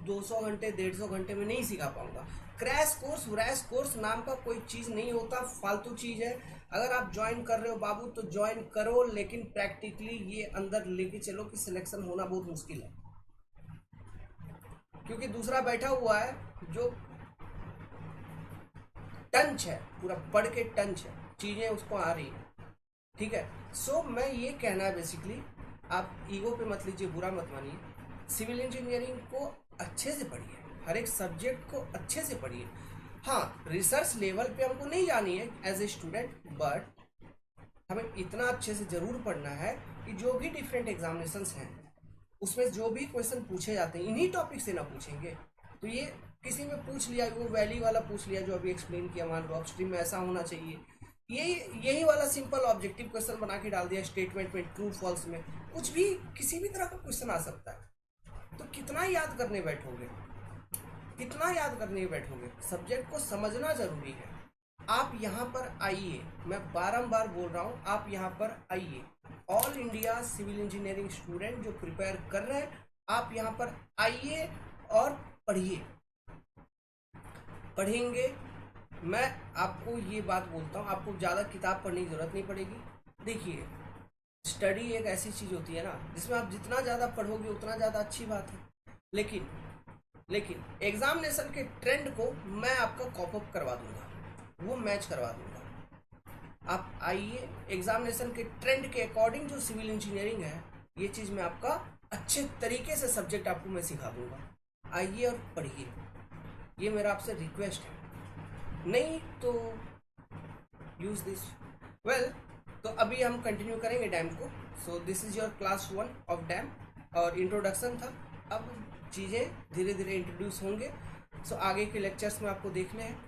200 घंटे 150 घंटे में नहीं सिखा पाऊंगा। क्रैश कोर्स व्रैश कोर्स नाम का कोई चीज़ नहीं होता, फालतू चीज़ है। अगर आप ज्वाइन कर रहे हो बाबू तो ज्वाइन करो, लेकिन प्रैक्टिकली ये अंदर लेके चलो कि सिलेक्शन होना बहुत मुश्किल है, क्योंकि दूसरा बैठा हुआ है जो टंच है, पूरा पढ़ के टंच है, चीज़ें उसको आ रही है। ठीक है, सो मैं ये कहना है बेसिकली, आप ईगो पे मत लीजिए, बुरा मत मानिए। सिविल इंजीनियरिंग को अच्छे से पढ़िए, हर एक सब्जेक्ट को अच्छे से पढ़िए। हाँ, रिसर्च लेवल पे हमको नहीं जानी है एज ए स्टूडेंट, बट हमें इतना अच्छे से जरूर पढ़ना है कि जो भी डिफरेंट एग्जामिनेशंस हैं उसमें जो भी क्वेश्चन पूछे जाते हैं इन्हीं टॉपिक से ना पूछेंगे। तो ये किसी में पूछ लिया, वो वैली वाला पूछ लिया जो अभी एक्सप्लेन किया, मान लो अपस्ट्रीम में ऐसा होना चाहिए, यही वाला सिंपल ऑब्जेक्टिव क्वेश्चन बना के डाल दिया स्टेटमेंट में, ट्रू फॉल्स में, कुछ भी किसी भी तरह का क्वेश्चन आ सकता है। तो कितना याद करने बैठोगे, कितना याद करने बैठोगे? सब्जेक्ट को समझना जरूरी है। आप यहाँ पर आइए, मैं बारंबार बोल रहा हूँ, आप यहाँ पर आइए। All India civil engineering student जो प्रिपेयर कर रहे हैं, आप यहाँ पर आइए और पढ़िए। पढ़ेंगे, मैं आपको ये बात बोलता हूँ, आपको ज़्यादा किताब पढ़ने की ज़रूरत नहीं पड़ेगी। देखिए स्टडी एक ऐसी चीज़ होती है ना, जिसमें आप जितना ज़्यादा पढ़ोगे उतना ज़्यादा अच्छी बात है। लेकिन एग्जामिनेशन के ट्रेंड को मैं आपका कॉप अप करवा दूंगा, वो मैच करवा दूंगा। आप आइए, एग्जामिनेशन के ट्रेंड के अकॉर्डिंग जो सिविल इंजीनियरिंग है, ये चीज़ मैं आपका अच्छे तरीके से सब्जेक्ट आपको मैं सिखा दूंगा। आइए और पढ़िए। ये मेरा आपसे रिक्वेस्ट है, नहीं तो यूज दिस। वेल, तो अभी हम कंटिन्यू करेंगे डैम को। So this is your class 1 of dam, और इंट्रोडक्शन था। अब चीज़ें धीरे धीरे इंट्रोड्यूस होंगे। सो आगे के लेक्चर्स में आपको देखने हैं।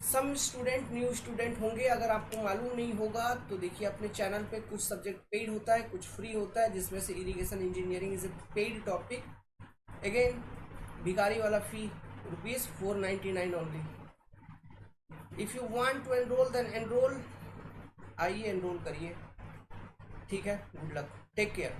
सम स्टूडेंट न्यू स्टूडेंट होंगे, अगर आपको मालूम नहीं होगा तो देखिए अपने चैनल पे कुछ सब्जेक्ट पेड होता है, कुछ फ्री होता है, जिसमें से irrigation engineering is a paid topic. Again भिखारी वाला fee ₹499 only. If you want to enrol then enrol, आइए एनरोल करिए। ठीक है, गुड लक, टेक केयर।